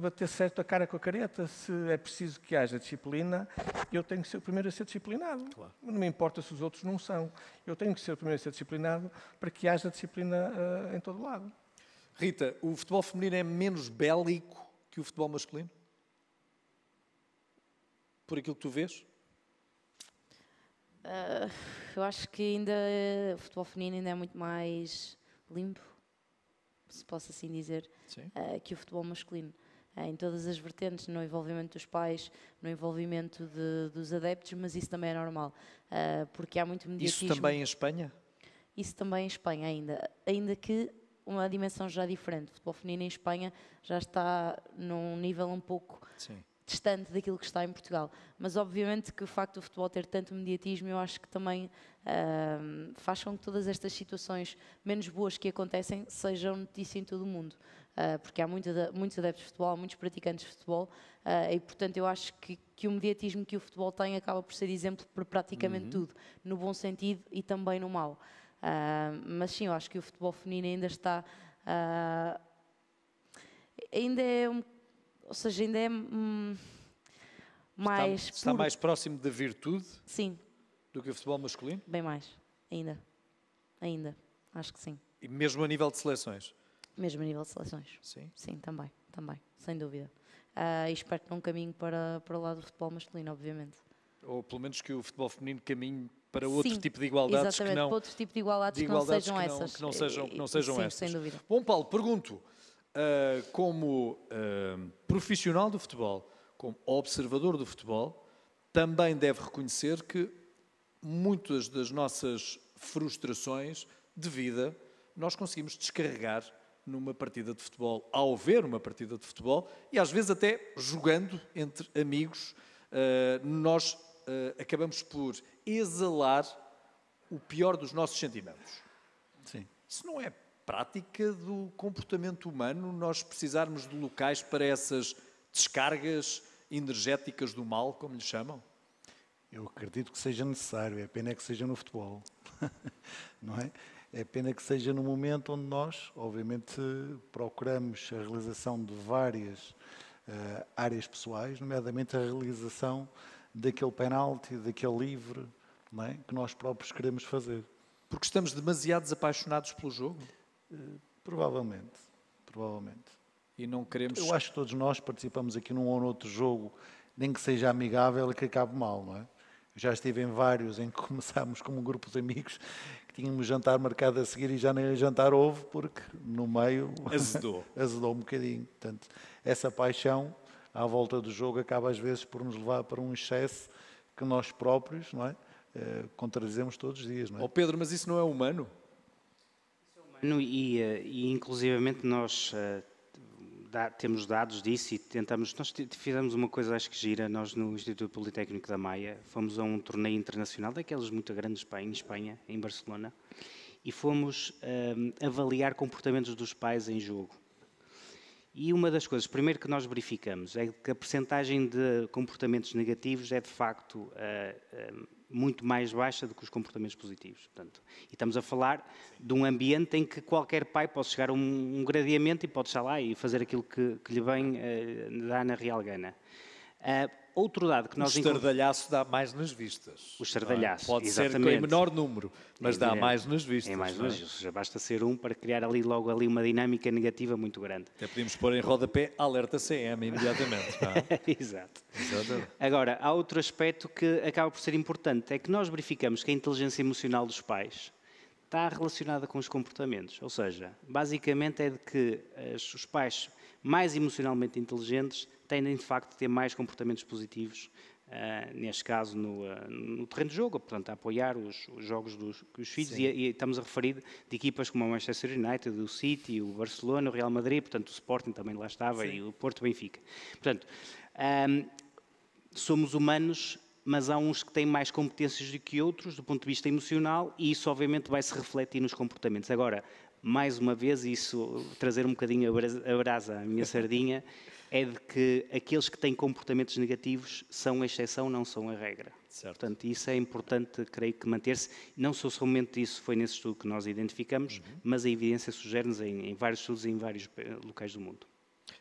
bater certo a cara com a careta. Se é preciso que haja disciplina, eu tenho que ser o primeiro a ser disciplinado. Claro. Não me importa se os outros não são. Eu tenho que ser o primeiro a ser disciplinado para que haja disciplina em todo lado. Rita, o futebol feminino é menos bélico que o futebol masculino? Por aquilo que tu vês? Eu acho que ainda o futebol feminino ainda é muito mais limpo, se posso assim dizer, que o futebol masculino. Em todas as vertentes, no envolvimento dos pais, no envolvimento dos adeptos, mas isso também é normal, porque há muito mediatismo. Isso também em Espanha? Isso também em Espanha ainda que uma dimensão já diferente. O futebol feminino em Espanha já está num nível um pouco distante daquilo que está em Portugal. Mas obviamente que o facto do futebol ter tanto mediatismo, eu acho que também faz com que todas estas situações menos boas que acontecem sejam notícia em todo o mundo. Porque há muitos adeptos de futebol, muitos praticantes de futebol, e portanto eu acho que o mediatismo que o futebol tem acaba por ser exemplo para praticamente tudo, no bom sentido e também no mau. Mas sim, eu acho que o futebol feminino ainda está... ainda é ou seja, ainda é mais está mais próximo da virtude, sim, do que o futebol masculino? Bem mais, ainda, acho que sim. E mesmo a nível de seleções? Mesmo a nível de seleções. Sim, também, sem dúvida. E espero que não caminhe para o lado do futebol masculino, obviamente. Ou pelo menos que o futebol feminino caminhe para outro tipo de igualdades. Exatamente, para outro tipo de igualdades que não sejam essas. Que não sejam sim, essas. Sem dúvida. Bom, Paulo, pergunto, como profissional do futebol, como observador do futebol, também deve reconhecer que muitas das nossas frustrações de vida nós conseguimos descarregar numa partida de futebol, ao ver uma partida de futebol, e às vezes até jogando entre amigos, nós acabamos por exalar o pior dos nossos sentimentos. Sim. Isso não é prática do comportamento humano, nós precisarmos de locais para essas descargas energéticas do mal, como lhe chamam? Eu acredito que seja necessário, é pena que seja no futebol, não é? É pena que seja no momento onde nós, obviamente, procuramos a realização de várias áreas pessoais, nomeadamente a realização daquele penalti, daquele livre, não é? Que nós próprios queremos fazer. Porque estamos demasiado apaixonados pelo jogo? Provavelmente. E não queremos... Eu acho que todos nós participamos aqui num ou noutro jogo, nem que seja amigável e que acabe mal, não é? Eu já estive em vários em que começámos como um grupo de amigos que tínhamos jantar marcado a seguir e já nem jantar houve porque no meio azedou um bocadinho. Portanto, essa paixão à volta do jogo acaba às vezes por nos levar para um excesso que nós próprios, não é? Contradizemos todos os dias, não é? Oh Pedro, mas isso não é humano? E inclusivamente nós temos dados disso e tentamos... Nós fizemos uma coisa, acho que gira, nós no Instituto Politécnico da Maia, fomos a um torneio internacional, daqueles muito grandes em Espanha, em Barcelona, e fomos avaliar comportamentos dos pais em jogo. E uma das coisas, primeiro que nós verificamos, é que a percentagem de comportamentos negativos é de facto muito mais baixa do que os comportamentos positivos. Portanto, e estamos a falar de um ambiente em que qualquer pai pode chegar a um gradeamento e pode estar lá e fazer aquilo que lhe bem dá na real gana. Outro dado que nós... O estardalhaço dá mais nas vistas. O estardalhaço, pode exatamente. ser em menor número, mas dá mais nas vistas. É mais nas vistas, ou seja, basta ser um para criar logo ali uma dinâmica negativa muito grande. Até podemos pôr em rodapé alerta CM imediatamente. Exato. Agora, há outro aspecto que acaba por ser importante, é que nós verificamos que a inteligência emocional dos pais está relacionada com os comportamentos. Ou seja, basicamente é de que os pais mais emocionalmente inteligentes tendem, de facto, a ter mais comportamentos positivos, neste caso, no terreno de jogo, portanto, a apoiar os jogos dos filhos, e estamos a referir de equipas como o Manchester United, o City, o Barcelona, o Real Madrid, portanto, o Sporting também lá estava, e o Porto Benfica. Portanto, somos humanos, mas há uns que têm mais competências do que outros, do ponto de vista emocional, e isso, obviamente, vai se refletir nos comportamentos. Agora, mais uma vez, isso trazer um bocadinho a brasa à minha sardinha, é de que aqueles que têm comportamentos negativos são a exceção, não são a regra. Certo. Portanto, isso é importante, creio que manter-se. Não só somente isso foi nesse estudo que nós identificamos, mas a evidência sugere-nos em vários estudos e em vários locais do mundo.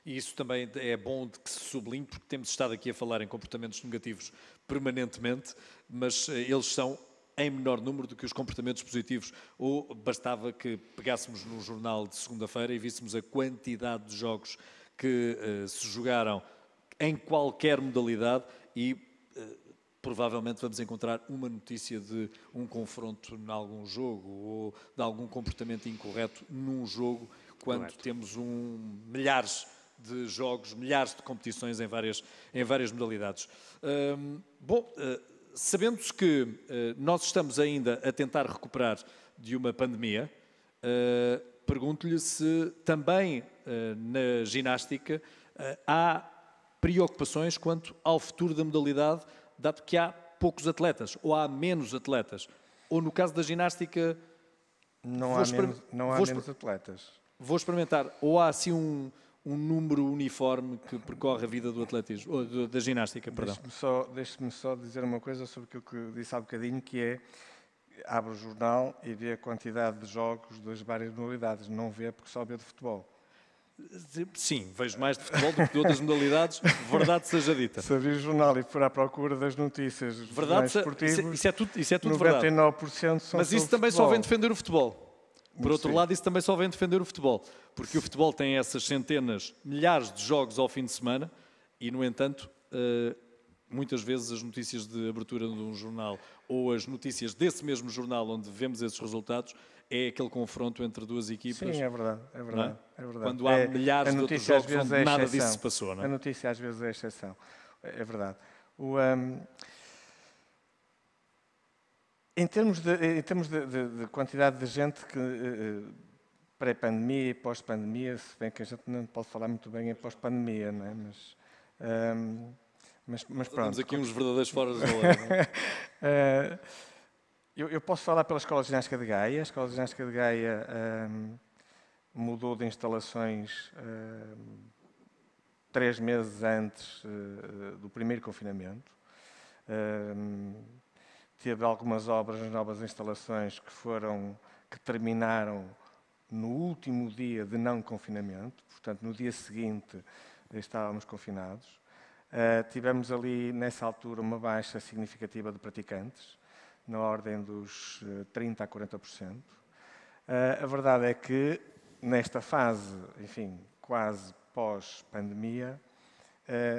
E isso também é bom de que se sublinhe, porque temos estado aqui a falar em comportamentos negativos permanentemente, mas eles são em menor número do que os comportamentos positivos. Ou bastava que pegássemos num jornal de segunda-feira e víssemos a quantidade de jogos que se jogaram em qualquer modalidade e provavelmente vamos encontrar uma notícia de um confronto em algum jogo ou de algum comportamento incorreto num jogo, quando Correto. temos milhares de jogos, milhares de competições em várias modalidades. Sabendo-se que nós estamos ainda a tentar recuperar de uma pandemia, pergunto-lhe se também na ginástica há preocupações quanto ao futuro da modalidade, dado que há poucos atletas, ou há menos atletas. Ou no caso da ginástica... Não há menos atletas. Vou experimentar. Ou há assim um número uniforme que percorre a vida do atletismo, ou da ginástica, perdão. Deixe-me só dizer uma coisa sobre aquilo que disse há bocadinho, que é, abre o jornal e vê a quantidade de jogos das várias modalidades. Não vê porque só vê de futebol. Sim, vejo mais de futebol do que de outras modalidades, verdade seja dita. Se abrir o jornal e for à procura das notícias dos jornais esportivos, isso é tudo verdade. 99% são Mas isso também só vem defender o futebol. Por outro lado, isso também só vem defender o futebol. Porque o futebol tem essas centenas, milhares de jogos ao fim de semana e, no entanto, muitas vezes as notícias de abertura de um jornal ou as notícias desse mesmo jornal onde vemos esses resultados é aquele confronto entre duas equipas. Sim, é verdade. É verdade. Quando há milhares de outros jogos onde nada disso se passou. Não é? A notícia às vezes é a exceção. É verdade. Em termos de quantidade de gente que pré-pandemia e pós-pandemia, se bem que a gente não pode falar muito bem em pós-pandemia, não é? Mas pronto. Temos aqui uns verdadeiros fora da lei. Eu posso falar pela Escola de Ginástica de Gaia. A Escola de Ginástica de Gaia mudou de instalações 3 meses antes do primeiro confinamento. Teve algumas obras nas novas instalações que terminaram no último dia de não confinamento, portanto, no dia seguinte estávamos confinados. Tivemos ali, nessa altura, uma baixa significativa de praticantes, na ordem dos 30% a 40%. A verdade é que, nesta fase, enfim, quase pós-pandemia,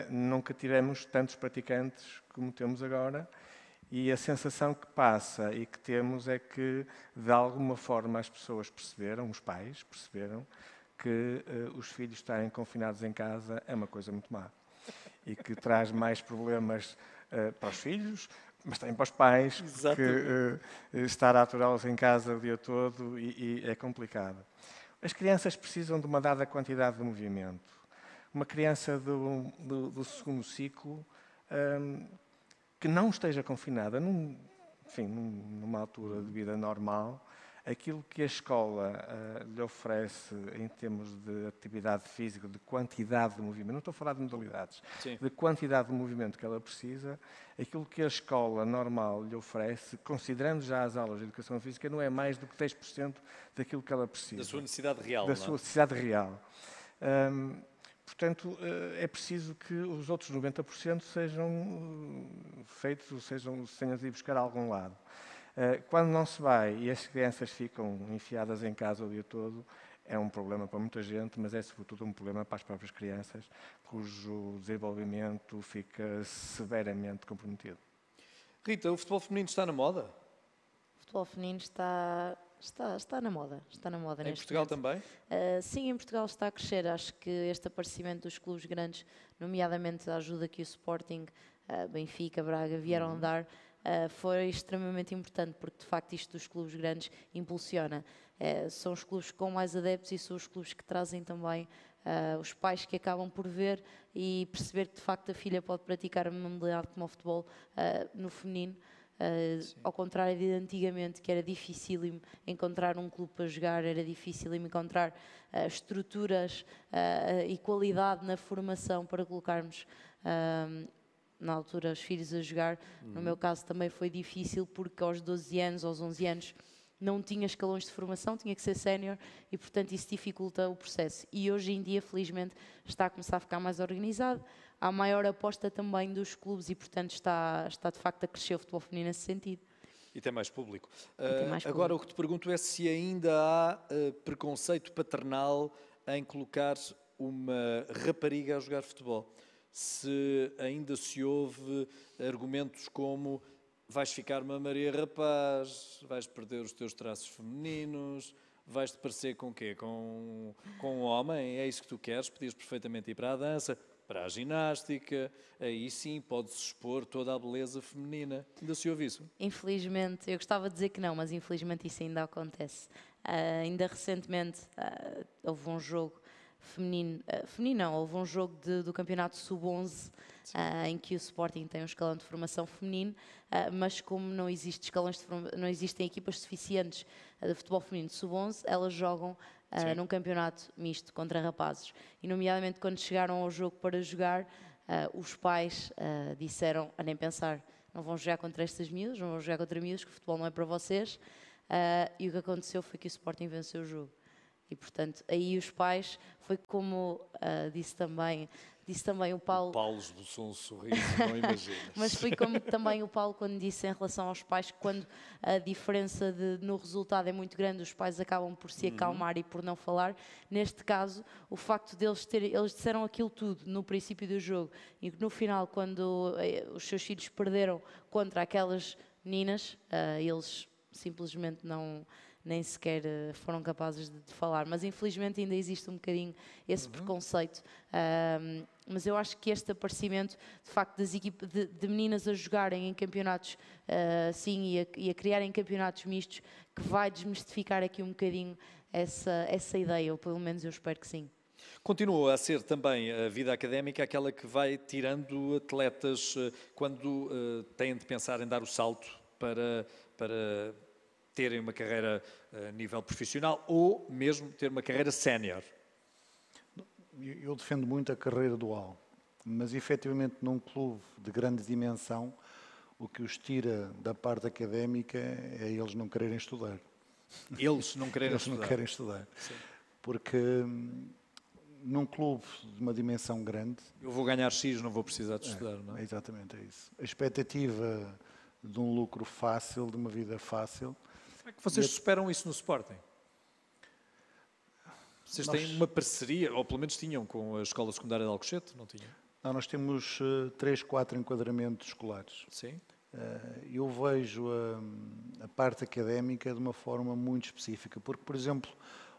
nunca tivemos tantos praticantes como temos agora. E a sensação que passa e que temos é que, de alguma forma, as pessoas perceberam, os pais perceberam, que os filhos estarem confinados em casa é uma coisa muito má. E que traz mais problemas para os filhos, mas também para os pais, que estar a aturá-los em casa o dia todo e é complicado. As crianças precisam de uma dada quantidade de movimento. Uma criança do segundo ciclo... que não esteja confinada, numa altura de vida normal, aquilo que a escola lhe oferece em termos de atividade física, de quantidade de movimento, não estou a falar de modalidades, Sim. de quantidade de movimento que ela precisa, aquilo que a escola normal lhe oferece, considerando já as aulas de educação física, não é mais do que 10% daquilo que ela precisa. Da sua necessidade real. Da sua necessidade real. Portanto, é preciso que os outros 90% sejam feitos, tenham de ir buscar a algum lado. Quando não se vai e as crianças ficam enfiadas em casa o dia todo, é um problema para muita gente, mas é sobretudo um problema para as próprias crianças, cujo desenvolvimento fica severamente comprometido. Rita, o futebol feminino está na moda? O futebol feminino está na moda. Está na moda em Portugal também? Sim, em Portugal está a crescer. Acho que este aparecimento dos clubes grandes, nomeadamente a ajuda que o Sporting, Benfica, Braga vieram a dar, foi extremamente importante, porque de facto isto dos clubes grandes impulsiona. São os clubes com mais adeptos e são os clubes que trazem também os pais que acabam por ver e perceber que de facto a filha pode praticar uma modalidade como o futebol no feminino. Ao contrário de antigamente, que era dificílimo encontrar um clube para jogar, era dificílimo encontrar estruturas e qualidade na formação para colocarmos na altura os filhos a jogar. No meu caso também foi difícil, porque aos 12 anos, aos 11 anos, não tinha escalões de formação, tinha que ser sénior e, portanto, isso dificulta o processo. E hoje em dia, felizmente, está a começar a ficar mais organizado. Há maior aposta também dos clubes e, portanto, está de facto a crescer o futebol feminino nesse sentido. E tem mais público. Tem mais Agora, público. o que te pergunto é se ainda há preconceito paternal em colocar uma rapariga a jogar futebol. Se ainda se ouve argumentos como vais ficar uma Maria Rapaz, vais perder os teus traços femininos, vais-te parecer com quê? Com um homem? É isso que tu queres? Podias perfeitamente ir para a dança, para a ginástica, aí sim podes expor toda a beleza feminina. Ainda se ouve isso? Infelizmente, eu gostava de dizer que não, mas infelizmente isso ainda acontece. Ainda recentemente houve um jogo feminino, não, houve um jogo do campeonato sub-11 em que o Sporting tem um escalão de formação feminino, mas como não existe não existem equipas suficientes de futebol feminino de sub-11, elas jogam num campeonato misto contra rapazes. E nomeadamente quando chegaram ao jogo para jogar, os pais disseram a nem pensar, não vão jogar contra estas miúdas, não vão jogar contra miúdas, que o futebol não é para vocês. E o que aconteceu foi que o Sporting venceu o jogo. E, portanto, aí os pais, foi como disse também o Paulo... O Paulo esboçou um sorriso, não imaginas. Mas foi como também o Paulo, quando disse em relação aos pais, que quando a diferença no resultado é muito grande, os pais acabam por se acalmar e por não falar. Neste caso, o facto deles eles disseram aquilo tudo no princípio do jogo, e no final, quando os seus filhos perderam contra aquelas meninas, eles simplesmente nem sequer foram capazes de falar, mas infelizmente ainda existe um bocadinho esse preconceito. Mas eu acho que este aparecimento, de facto, das equipas de meninas a jogarem em campeonatos sim, e a criarem campeonatos mistos, que vai desmistificar aqui um bocadinho essa ideia, ou pelo menos eu espero que sim. Continua a ser também a vida académica aquela que vai tirando atletas quando têm de pensar em dar o salto para terem uma carreira a nível profissional ou mesmo ter uma carreira sénior? Eu defendo muito a carreira dual, mas efetivamente num clube de grande dimensão, o que os tira da parte académica é eles não quererem estudar. Eles não quererem Eles estudar. não querem estudar. Sim. Porque num clube de uma dimensão grande... Eu vou ganhar X, não vou precisar de estudar, não é? Exatamente, é isso. A expectativa de um lucro fácil, de uma vida fácil... Como é que vocês superam isso no Sporting? Vocês têm uma parceria, ou pelo menos tinham, com a Escola Secundária de Alcochete, não tinham? Não, nós temos 3, 4 enquadramentos escolares. Sim. Eu vejo a parte académica de uma forma muito específica, porque, por exemplo,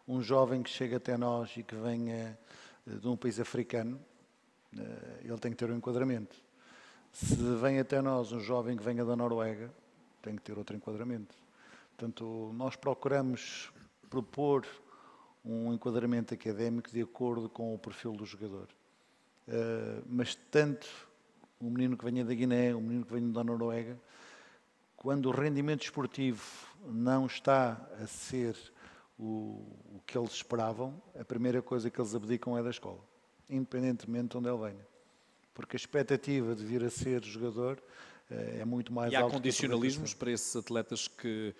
um jovem que chega até nós e que venha de um país africano, ele tem que ter um enquadramento. Se vem até nós um jovem que venha da Noruega, tem que ter outro enquadramento. Portanto, nós procuramos propor um enquadramento académico de acordo com o perfil do jogador. Mas tanto um menino que venha da Guiné, um menino que venha da Noruega, quando o rendimento esportivo não está a ser o que eles esperavam, a primeira coisa que eles abdicam é da escola, independentemente de onde ele venha. Porque a expectativa de vir a ser jogador é muito mais alta. E há condicionalismos para esses atletas que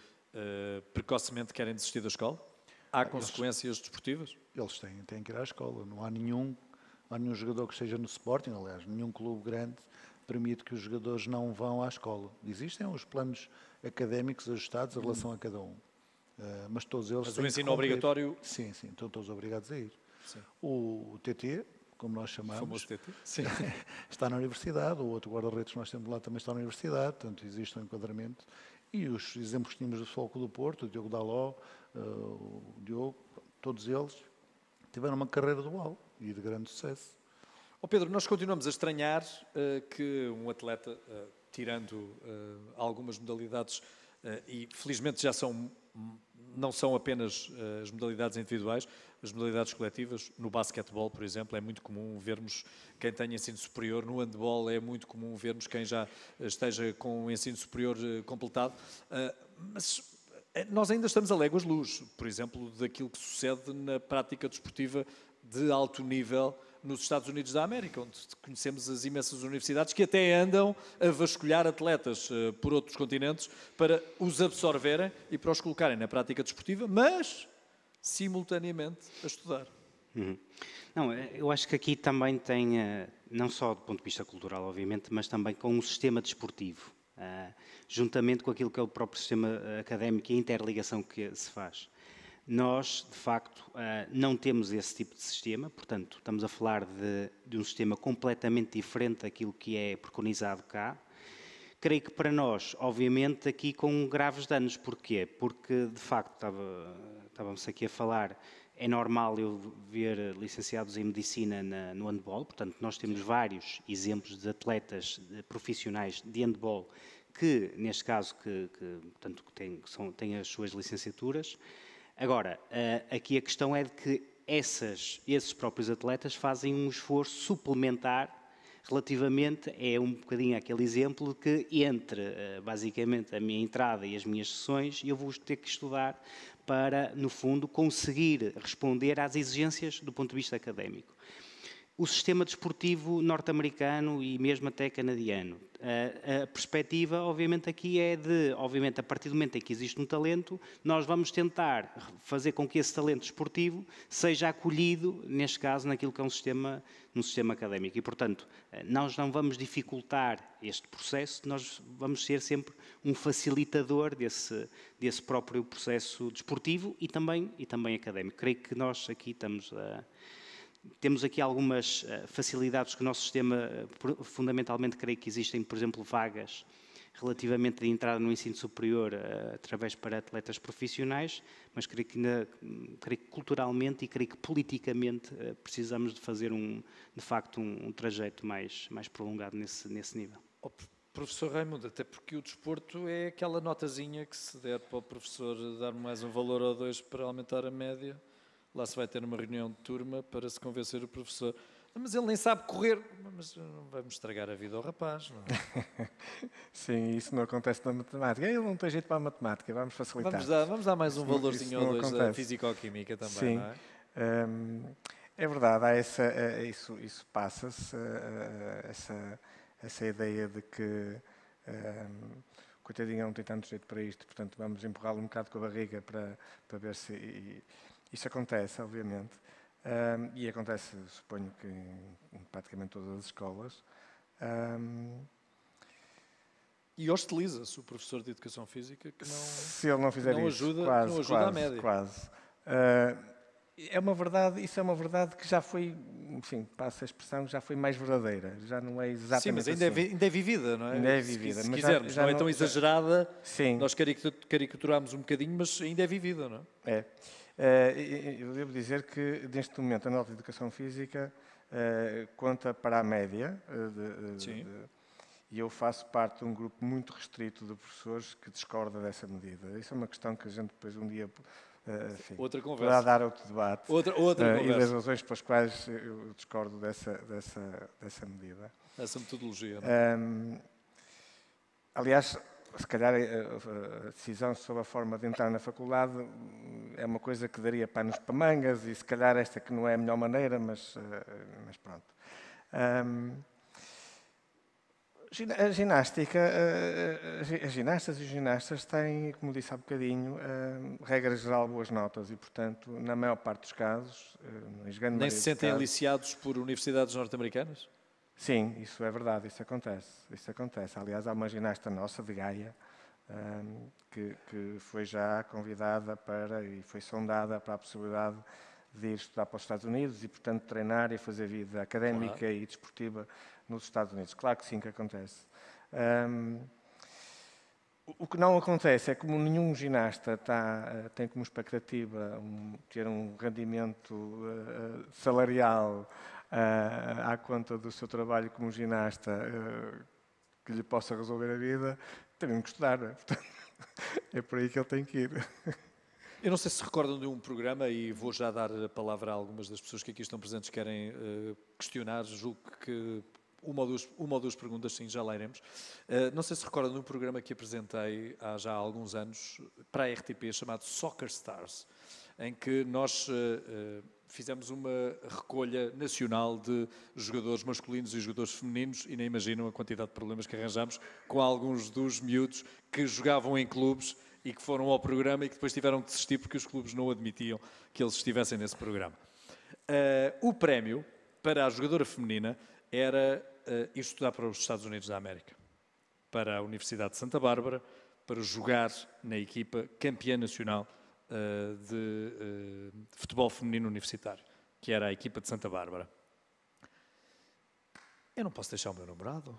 precocemente querem desistir da escola? Há consequências desportivas? Eles têm que ir à escola. Não há nenhum jogador que esteja no Sporting, aliás, nenhum clube grande permite que os jogadores não vão à escola. Existem os planos académicos ajustados em relação a cada um. Mas todos eles Mas têm o ensino que cumprir. obrigatório... Sim, estão todos obrigados a ir. Sim. O TT, como nós chamamos, O famoso TT. Sim. está na universidade. O outro guarda-redes que nós temos lá também está na universidade. Portanto, existe um enquadramento. E os exemplos que tínhamos do Futebol Clube do Porto, o Diogo Daló, o Diogo, todos eles tiveram uma carreira dual e de grande sucesso. Pedro, nós continuamos a estranhar que um atleta, tirando algumas modalidades e felizmente já não são apenas as modalidades individuais, as modalidades coletivas. No basquetebol, por exemplo, é muito comum vermos quem tem ensino superior. No handball é muito comum vermos quem já esteja com o ensino superior completado. Mas nós ainda estamos a léguas-luz, por exemplo, daquilo que sucede na prática desportiva de alto nível nos Estados Unidos da América, onde conhecemos as imensas universidades que até andam a vasculhar atletas por outros continentes para os absorverem e para os colocarem na prática desportiva, mas simultaneamente a estudar. Não, eu acho que aqui também tem, não só do ponto de vista cultural, obviamente, mas também com um sistema desportivo, juntamente com aquilo que é o próprio sistema académico e a interligação que se faz. Nós, de facto, não temos esse tipo de sistema, portanto, estamos a falar de um sistema completamente diferente daquilo que é preconizado cá. Creio que para nós, obviamente, aqui com graves danos. Porquê? Porque, de facto, estávamos aqui a falar, é normal eu ver licenciados em Medicina no handball, portanto, nós temos vários exemplos de atletas profissionais de handball que, neste caso, portanto, têm as suas licenciaturas. Agora, aqui a questão é de que esses próprios atletas fazem um esforço suplementar relativamente, é um bocadinho aquele exemplo que entre, basicamente, a minha entrada e as minhas sessões, eu vou ter que estudar para, no fundo, conseguir responder às exigências do ponto de vista académico. O sistema desportivo norte-americano e mesmo até canadiano. A perspectiva, obviamente, aqui é obviamente, a partir do momento em que existe um talento, nós vamos tentar fazer com que esse talento desportivo seja acolhido, neste caso, naquilo que é um sistema académico. E, portanto, nós não vamos dificultar este processo, nós vamos ser sempre um facilitador desse próprio processo desportivo e também académico. Creio que nós aqui temos aqui algumas facilidades que o nosso sistema, fundamentalmente, creio que existem, por exemplo, vagas relativamente de entrada no ensino superior através para atletas profissionais, mas creio que culturalmente e creio que politicamente precisamos de fazer, de facto, um trajeto mais prolongado nesse nível. Oh, professor Raimundo, até porque o desporto é aquela notazinha que se der para o professor dar mais um valor ou dois para aumentar a média. Lá se vai ter uma reunião de turma para se convencer o professor. Mas ele nem sabe correr. Mas não vamos estragar a vida ao rapaz, não é? Sim, isso não acontece na matemática. Ele não tem jeito para a matemática, vamos facilitar. Vamos dar mais um valorzinho ou dois da físico-química também, sim. Não é? É verdade, há isso passa-se, essa ideia de que coitadinho não tem tanto jeito para isto, portanto vamos empurrá-lo um bocado com a barriga para ver se... Isso acontece, obviamente, e acontece, suponho que em praticamente todas as escolas. E hostiliza-se o professor de Educação Física que não, se ele não fizer não isso, ajuda, quase, não ajuda à média. Quase. É uma verdade, isso é uma verdade que já foi, enfim, passa a expressão, já foi mais verdadeira, já não é exatamente Sim, mas assim. ainda é vivida, não é? Ainda é vivida. Se mas quisermos, não é tão exagerada, sim. Nós caricaturamos um bocadinho, mas ainda é vivida, não é? Eu devo dizer que, neste momento, a nota de Educação Física conta para a média, e eu faço parte de um grupo muito restrito de professores que discorda dessa medida. Isso é uma questão que a gente depois um dia enfim, outra conversa. poderá dar outro debate. Outra e conversa. das razões pelas quais eu discordo dessa medida. Essa metodologia, não é? Aliás, se calhar a decisão sobre a forma de entrar na faculdade é uma coisa que daria panos para mangas e se calhar esta que não é a melhor maneira, mas pronto. A ginástica, as ginastas e os ginastas têm, como disse há bocadinho, regra geral boas notas e, portanto, na maior parte dos casos, nem se sentem aliciados por universidades norte-americanas? Sim, isso é verdade, isso acontece. Aliás, há uma ginasta nossa de Gaia que foi já convidada e foi sondada para a possibilidade de ir estudar para os Estados Unidos e, portanto, treinar e fazer vida académica e desportiva nos Estados Unidos. Claro que sim, que acontece. O que não acontece é como nenhum ginasta tem como expectativa ter um rendimento salarial à conta do seu trabalho como ginasta que lhe possa resolver a vida, tem mesmo que estudar. Não é? Portanto, É por aí que ele tem que ir. Eu não sei se recordam de um programa, e vou já dar a palavra a algumas das pessoas que aqui estão presentes que querem questionar, julgo que uma ou duas perguntas, sim, já lá iremos. Não sei se recordam de um programa que apresentei há já alguns anos para a RTP, chamado Soccer Stars, em que nós fizemos uma recolha nacional de jogadores masculinos e jogadores femininos, e nem imaginam a quantidade de problemas que arranjámos com alguns dos miúdos que jogavam em clubes e que foram ao programa e que depois tiveram que desistir porque os clubes não admitiam que eles estivessem nesse programa. O prémio para a jogadora feminina era ir estudar para os Estados Unidos da América, para a Universidade de Santa Bárbara, para jogar na equipa campeã nacional de futebol feminino universitário, que era a equipa de Santa Bárbara. Eu não posso deixar o meu namorado.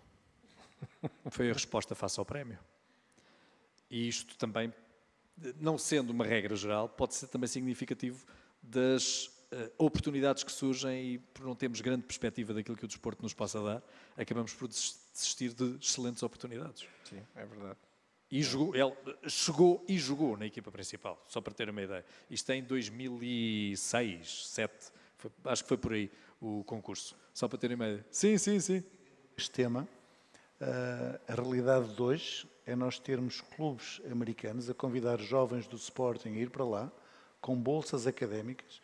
Foi a resposta face ao prémio. E isto também, não sendo uma regra geral, pode ser também significativo das oportunidades que surgem, e por não termos grande perspectiva daquilo que o desporto nos possa dar, acabamos por desistir de excelentes oportunidades. Sim, é verdade. E ele chegou e jogou na equipa principal, só para ter uma ideia. Isto é em 2006, 2007, acho que foi por aí o concurso, só para terem uma ideia. Sim. Este tema, a realidade de hoje é nós termos clubes americanos a convidar jovens do Sporting a ir para lá, com bolsas académicas,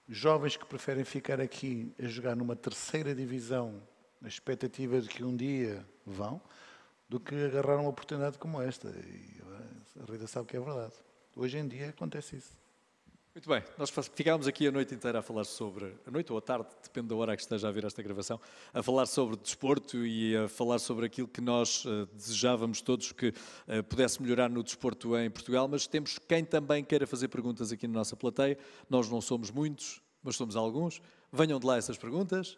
jovens que preferem ficar aqui a jogar numa terceira divisão, na expectativa de que um dia vão, do que agarrar uma oportunidade como esta. E a Rita sabe que é verdade. Hoje em dia acontece isso. Muito bem, nós ficámos aqui a noite inteira a falar sobre, a noite ou a tarde, depende da hora que esteja a ver esta gravação, a falar sobre desporto e a falar sobre aquilo que nós desejávamos todos que pudesse melhorar no desporto em Portugal, mas temos quem também queira fazer perguntas aqui na nossa plateia. Nós não somos muitos, mas somos alguns. Venham de lá essas perguntas.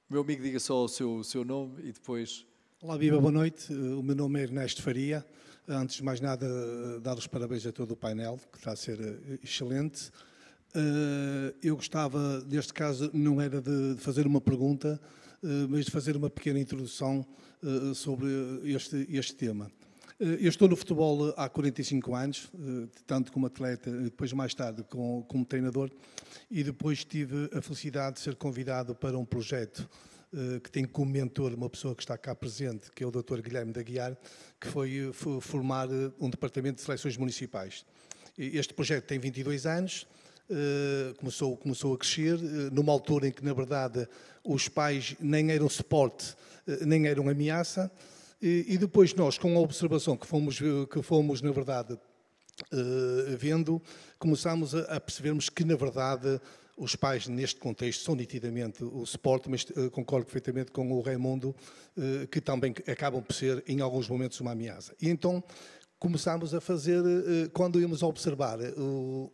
O meu amigo diga só o seu nome e depois... Olá, viva, boa noite. O meu nome é Ernesto Faria. Antes de mais nada, dar os parabéns a todo o painel, que está a ser excelente. Eu gostava, neste caso, não era de fazer uma pergunta, mas de fazer uma pequena introdução sobre este tema. Eu estou no futebol há 45 anos, tanto como atleta, depois mais tarde como treinador, e depois tive a felicidade de ser convidado para um projeto que tem como mentor uma pessoa que está cá presente, que é o Dr. Guilherme de Aguiar, que foi formar um departamento de seleções municipais. Este projeto tem 22 anos, começou a crescer, numa altura em que, na verdade, os pais nem eram suporte, nem eram ameaça, e depois nós, com a observação que fomos na verdade, vendo, começámos a percebermos que, na verdade, os pais, neste contexto, são nitidamente o suporte, mas concordo perfeitamente com o Raimundo, que também acabam por ser, em alguns momentos, uma ameaça. E então começámos a fazer, quando íamos observar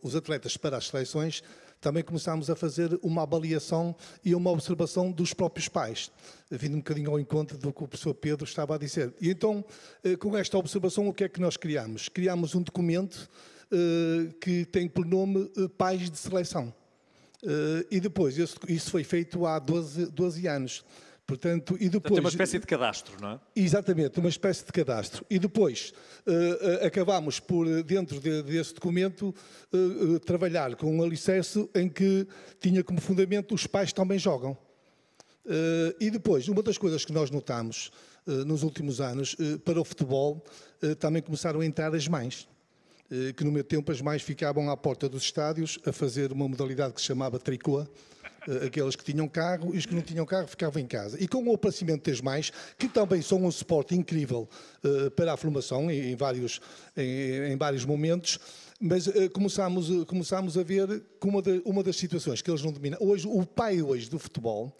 os atletas para as seleções, também começámos a fazer uma avaliação e uma observação dos próprios pais, vindo um bocadinho ao encontro do que o professor Pedro estava a dizer. E então, com esta observação, o que é que nós criámos? Criámos um documento que tem por nome Pais de Seleção. E depois, isso foi feito há 12 anos. Portanto, e depois, tem uma espécie de cadastro, não é? Exatamente, uma espécie de cadastro. E depois acabámos por, dentro desse documento, trabalhar com um alicerce em que tinha como fundamento os pais também jogam. E depois, uma das coisas que nós notamos nos últimos anos, para o futebol, também começaram a entrar as mães. Que no meu tempo as mães ficavam à porta dos estádios a fazer uma modalidade que se chamava tricô, aqueles que tinham carro e os que não tinham carro ficavam em casa. E com o aparecimento das mães, que também são um suporte incrível para a formação em vários momentos, mas começámos a ver que uma das situações que eles não dominam. Hoje, o pai do futebol,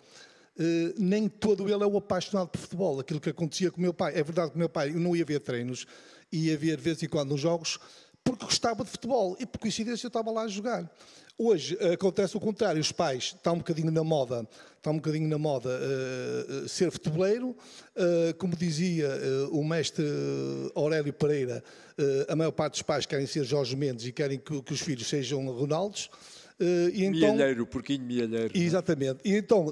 nem todo ele é o apaixonado por futebol. Aquilo que acontecia com o meu pai. É verdade que o meu pai não ia ver treinos, ia ver de vez em quando nos jogos, porque gostava de futebol e por coincidência eu estava lá a jogar. Hoje acontece o contrário, os pais estão um bocadinho na moda ser futeboleiro, como dizia o mestre Aurélio Pereira, a maior parte dos pais querem ser Jorge Mendes e querem que os filhos sejam Ronaldos. Mielheiro, porquinho mielheiro. Exatamente. E então,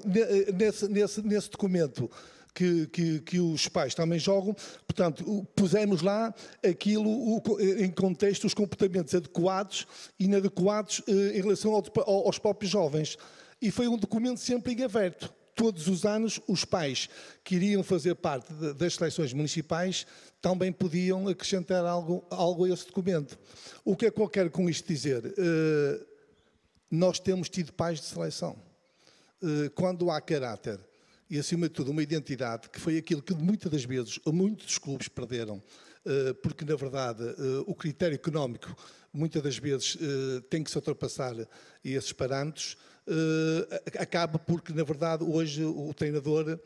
nesse documento que os pais também jogam, portanto, pusemos lá aquilo em contexto, os comportamentos adequados e inadequados em relação aos próprios jovens. E foi um documento sempre em aberto. Todos os anos, os pais que iriam fazer parte das seleções municipais também podiam acrescentar algo a esse documento. O que é que eu quero com isto dizer? Nós temos tido pais de seleção. Quando há caráter e, acima de tudo, uma identidade, que foi aquilo que muitas das vezes muitos dos clubes perderam, porque, na verdade, o critério económico, muitas das vezes, tem que se ultrapassar esses parâmetros, acaba porque, na verdade, hoje o treinador,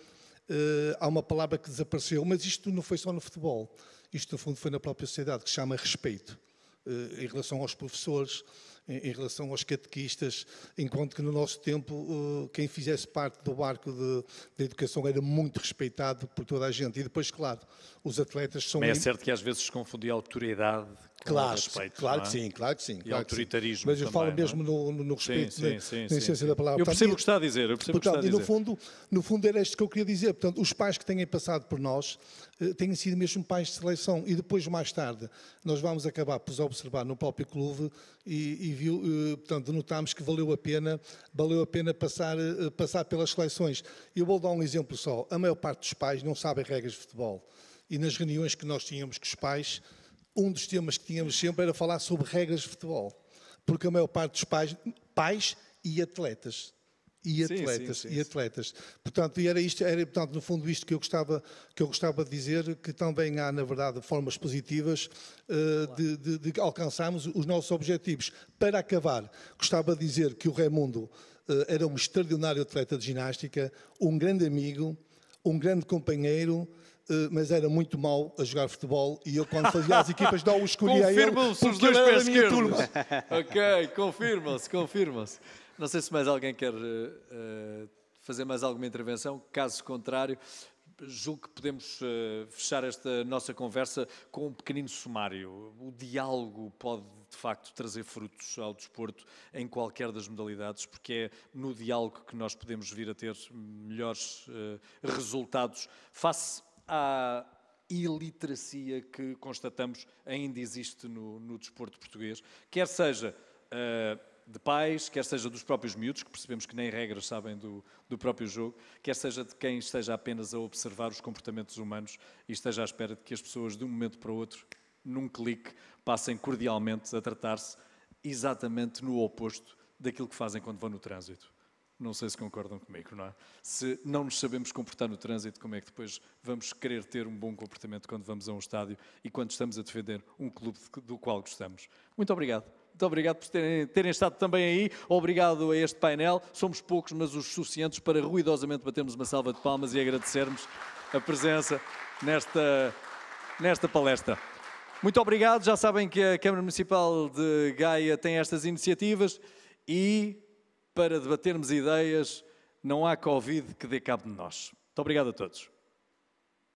há uma palavra que desapareceu, mas isto não foi só no futebol, isto, no fundo, foi na própria sociedade, que se chama respeito, em relação aos professores, em relação aos catequistas, enquanto que no nosso tempo quem fizesse parte do barco da educação era muito respeitado por toda a gente. E depois, claro, os atletas são... Mas é certo que às vezes se confundia a autoridade com o respeito. Claro que sim, claro que sim. E autoritarismo mas eu também, falo mesmo no respeito, na essência da palavra. Eu percebo o que está a dizer. E no fundo era isto que eu queria dizer. Portanto, os pais que têm passado por nós têm sido mesmo pais de seleção. E depois, mais tarde, nós vamos acabar por observar no próprio clube portanto, notámos que valeu a pena passar pelas seleções. Eu vou dar um exemplo só. A maior parte dos pais não sabem regras de futebol. E nas reuniões que nós tínhamos com os pais, um dos temas que tínhamos sempre era falar sobre regras de futebol. Porque a maior parte dos pais e atletas. E atletas. Portanto, portanto, no fundo, isto que eu gostava de dizer, que também há, na verdade, formas positivas de alcançarmos os nossos objetivos. Para acabar, gostava de dizer que o Raimundo era um extraordinário atleta de ginástica, um grande amigo, um grande companheiro, mas era muito mau a jogar futebol e eu, quando fazia as equipas, não o escolhia a ele. Confirmam-se os dois pés esquerdos. Ok, confirmam-se. Não sei se mais alguém quer fazer mais alguma intervenção. Caso contrário, julgo que podemos fechar esta nossa conversa com um pequenino sumário. O diálogo pode, de facto, trazer frutos ao desporto em qualquer das modalidades, porque é no diálogo que nós podemos vir a ter melhores resultados face à iliteracia que constatamos ainda existe no desporto português, quer seja de pais, quer seja dos próprios miúdos, que percebemos que nem regras sabem do próprio jogo, quer seja de quem esteja apenas a observar os comportamentos humanos e esteja à espera de que as pessoas, de um momento para o outro, num clique, passem cordialmente a tratar-se exatamente no oposto daquilo que fazem quando vão no trânsito. Não sei se concordam comigo, não é? Se não nos sabemos comportar no trânsito, como é que depois vamos querer ter um bom comportamento quando vamos a um estádio e quando estamos a defender um clube do qual gostamos? Muito obrigado. Muito obrigado por terem estado também aí. Obrigado a este painel. Somos poucos, mas os suficientes para ruidosamente batermos uma salva de palmas e agradecermos a presença nesta palestra. Muito obrigado. Já sabem que a Câmara Municipal de Gaia tem estas iniciativas e, para debatermos ideias, não há Covid que dê cabo de nós. Muito obrigado a todos.